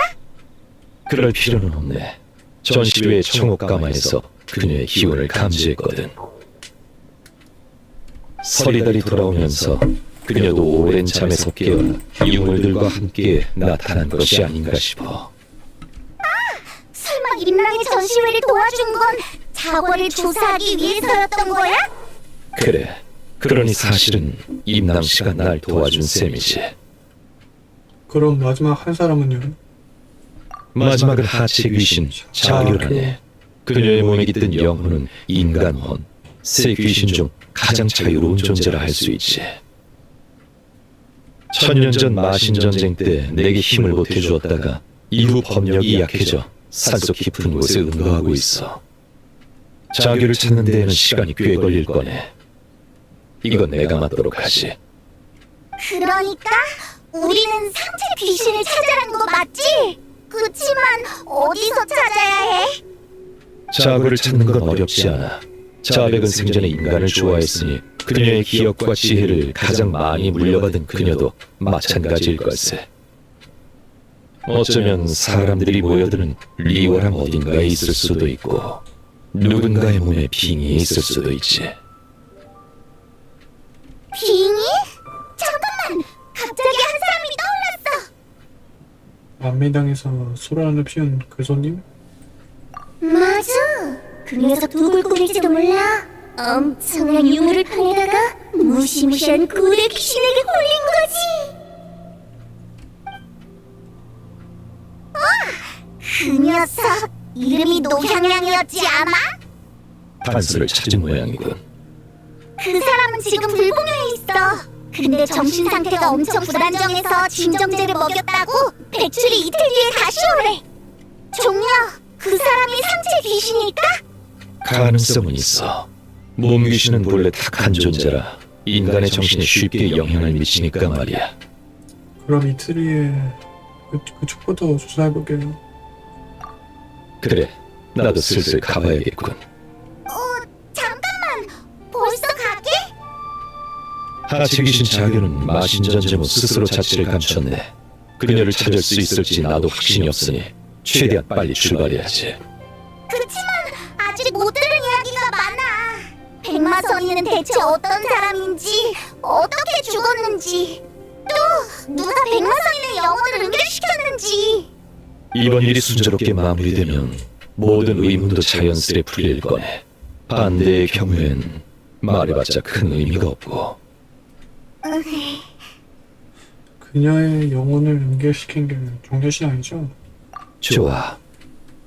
그럴 필요는 없네. 전시회의 청옥가마에서 그녀의 기운을 감지했거든. 서리달이 돌아오면서 그녀도 오랜 잠에서 깨어 유물들과 함께 나타난 것이 아닌가 싶어. 설마 임랑의 전시회를 도와준 건 자궐을 조사하기 위해서였던 거야? 그래. 그러니 사실은 임남 씨가 날 도와준 셈이지. 그럼 마지막 한 사람은요? 마지막은 하체 귀신 자교라네. 그녀의 몸에 깃든 영혼은 인간혼, 새 귀신 중 가장 자유로운 존재라 할 수 있지. 천년 전 마신 전쟁 때 내게 힘을 보태주었다가 이후 법력이 약해져 산속 깊은 곳에 은거하고 있어. 자교를 찾는 데에는 시간이 꽤 걸릴 거네. 이건 내가 맡도록 하지. 그러니까 우리는 상체 귀신을 찾아란 거 맞지? 그치만 어디서 찾아야 해? 자교를 찾는 건 어렵지 않아. 자백은 생전에 인간을 좋아했으니 그녀의 기억과 지혜를 가장 많이 물려받은 그녀도 마찬가지일 걸세. 어쩌면 사람들이 모여드는 리워랑 어딘가에 있을 수도 있고 누군가의 몸에 빙이 있을 수도 있지. 빙이? 잠깐만! 갑자기 한 사람이 떠올랐어! 만미당에서 소란을 피운 그 손님? 맞아. 그 녀석 누굴 꾸밀지도 몰라. 엄청난 유물을 파내다가 무시무시한 고대 귀신에게 홀린 거지. 그 녀석 이름이 노향향이었지 아마? 단서를 찾은 모양이군. 그 사람은 지금 불공여에 있어. 근데 정신 상태가 엄청 불안정해서 진정제를 먹였다고 배출이 이틀 뒤에 다시 오래. 종려, 그 사람이 상체 귀신일까? 가능성은 있어. 몸 귀신은 본래 탁한 존재라 인간의 정신에 쉽게 영향을 미치니까 말이야. 그럼 이틀 뒤에 그쪽부터 조사해볼게. 그래, 나도 슬슬 가봐야겠군. 잠깐만, 벌써 가게? 하체 귀신 자교는 마신전제모 스스로 자취를 감췄네. 그녀를 찾을 수 있을지 나도 확신이 없으니 최대한 빨리 출발해야지. 그치만 아직 못 들은 이야기가 많아. 백마선이는 대체 어떤 사람인지, 어떻게 죽었는지, 또 누가 백마선인의 영혼을 연결시켰는지. 이번 일이 순조롭게 마무리되면 모든 의문도 자연스레 풀릴 거네. 반대의 경우엔 말해봤자 큰 의미가 없고. 그녀의 영혼을 연결시킨 게 종려신 아니죠? 좋아.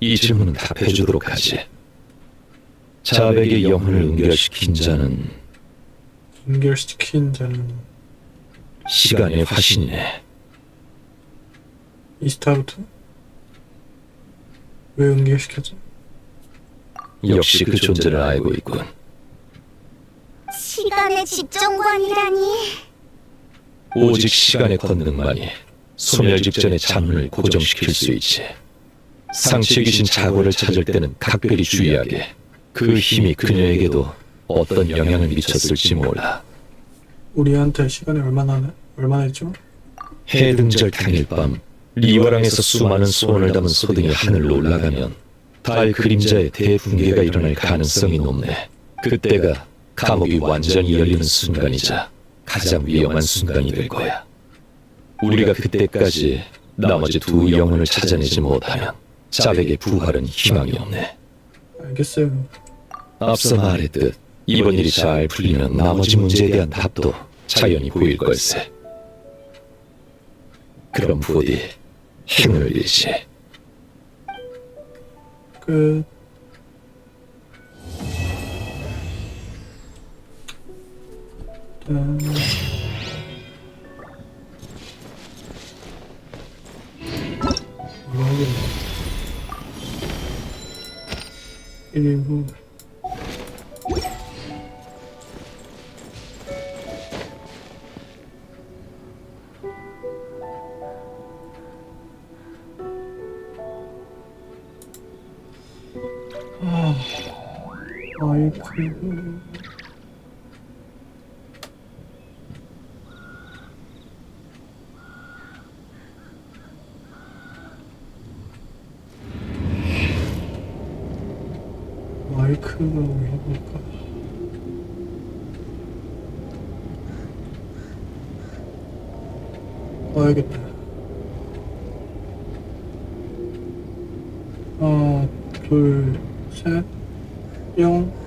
이 질문은 답해주도록 하지. 자백의 영혼을 연결시킨 자는 연결시킨 자는 시간의 화신이네. 이스타루트? 왜 연결시켰지? 역시 그 존재를 알고 있군. 시간의 집정관이라니. 오직 시간의 권능만이 소멸 직전의 잔운을 고정시킬 수 있지. 상체 귀신 자고를 찾을 때는 각별히 주의하게. 그 힘이 그녀에게도 어떤 영향을 미쳤을지 몰라. 우리한테 시간이 얼마나 했죠? 해등절 당일 밤 리와랑에서 수많은 소원을 담은 소등이 하늘로 올라가면 달 그림자의 대붕괴가 일어날 가능성이 높네. 그때가 감옥이 완전히 열리는 순간이자 가장 위험한 순간이 될 거야. 우리가 그때까지 나머지 두 영혼을 찾아내지 못하면 자백의 부활은 희망이 없네. 알겠어요. 앞서 말했듯 이번 일이 잘 풀리면 나머지 문제에 대한 답도 자연히 보일 걸세. 그럼 부디 행운을 빌지. 끝. 그리고 아이쿠. 마이크로 해볼까? 봐야겠다. 하나, 둘, 셋, 뿅.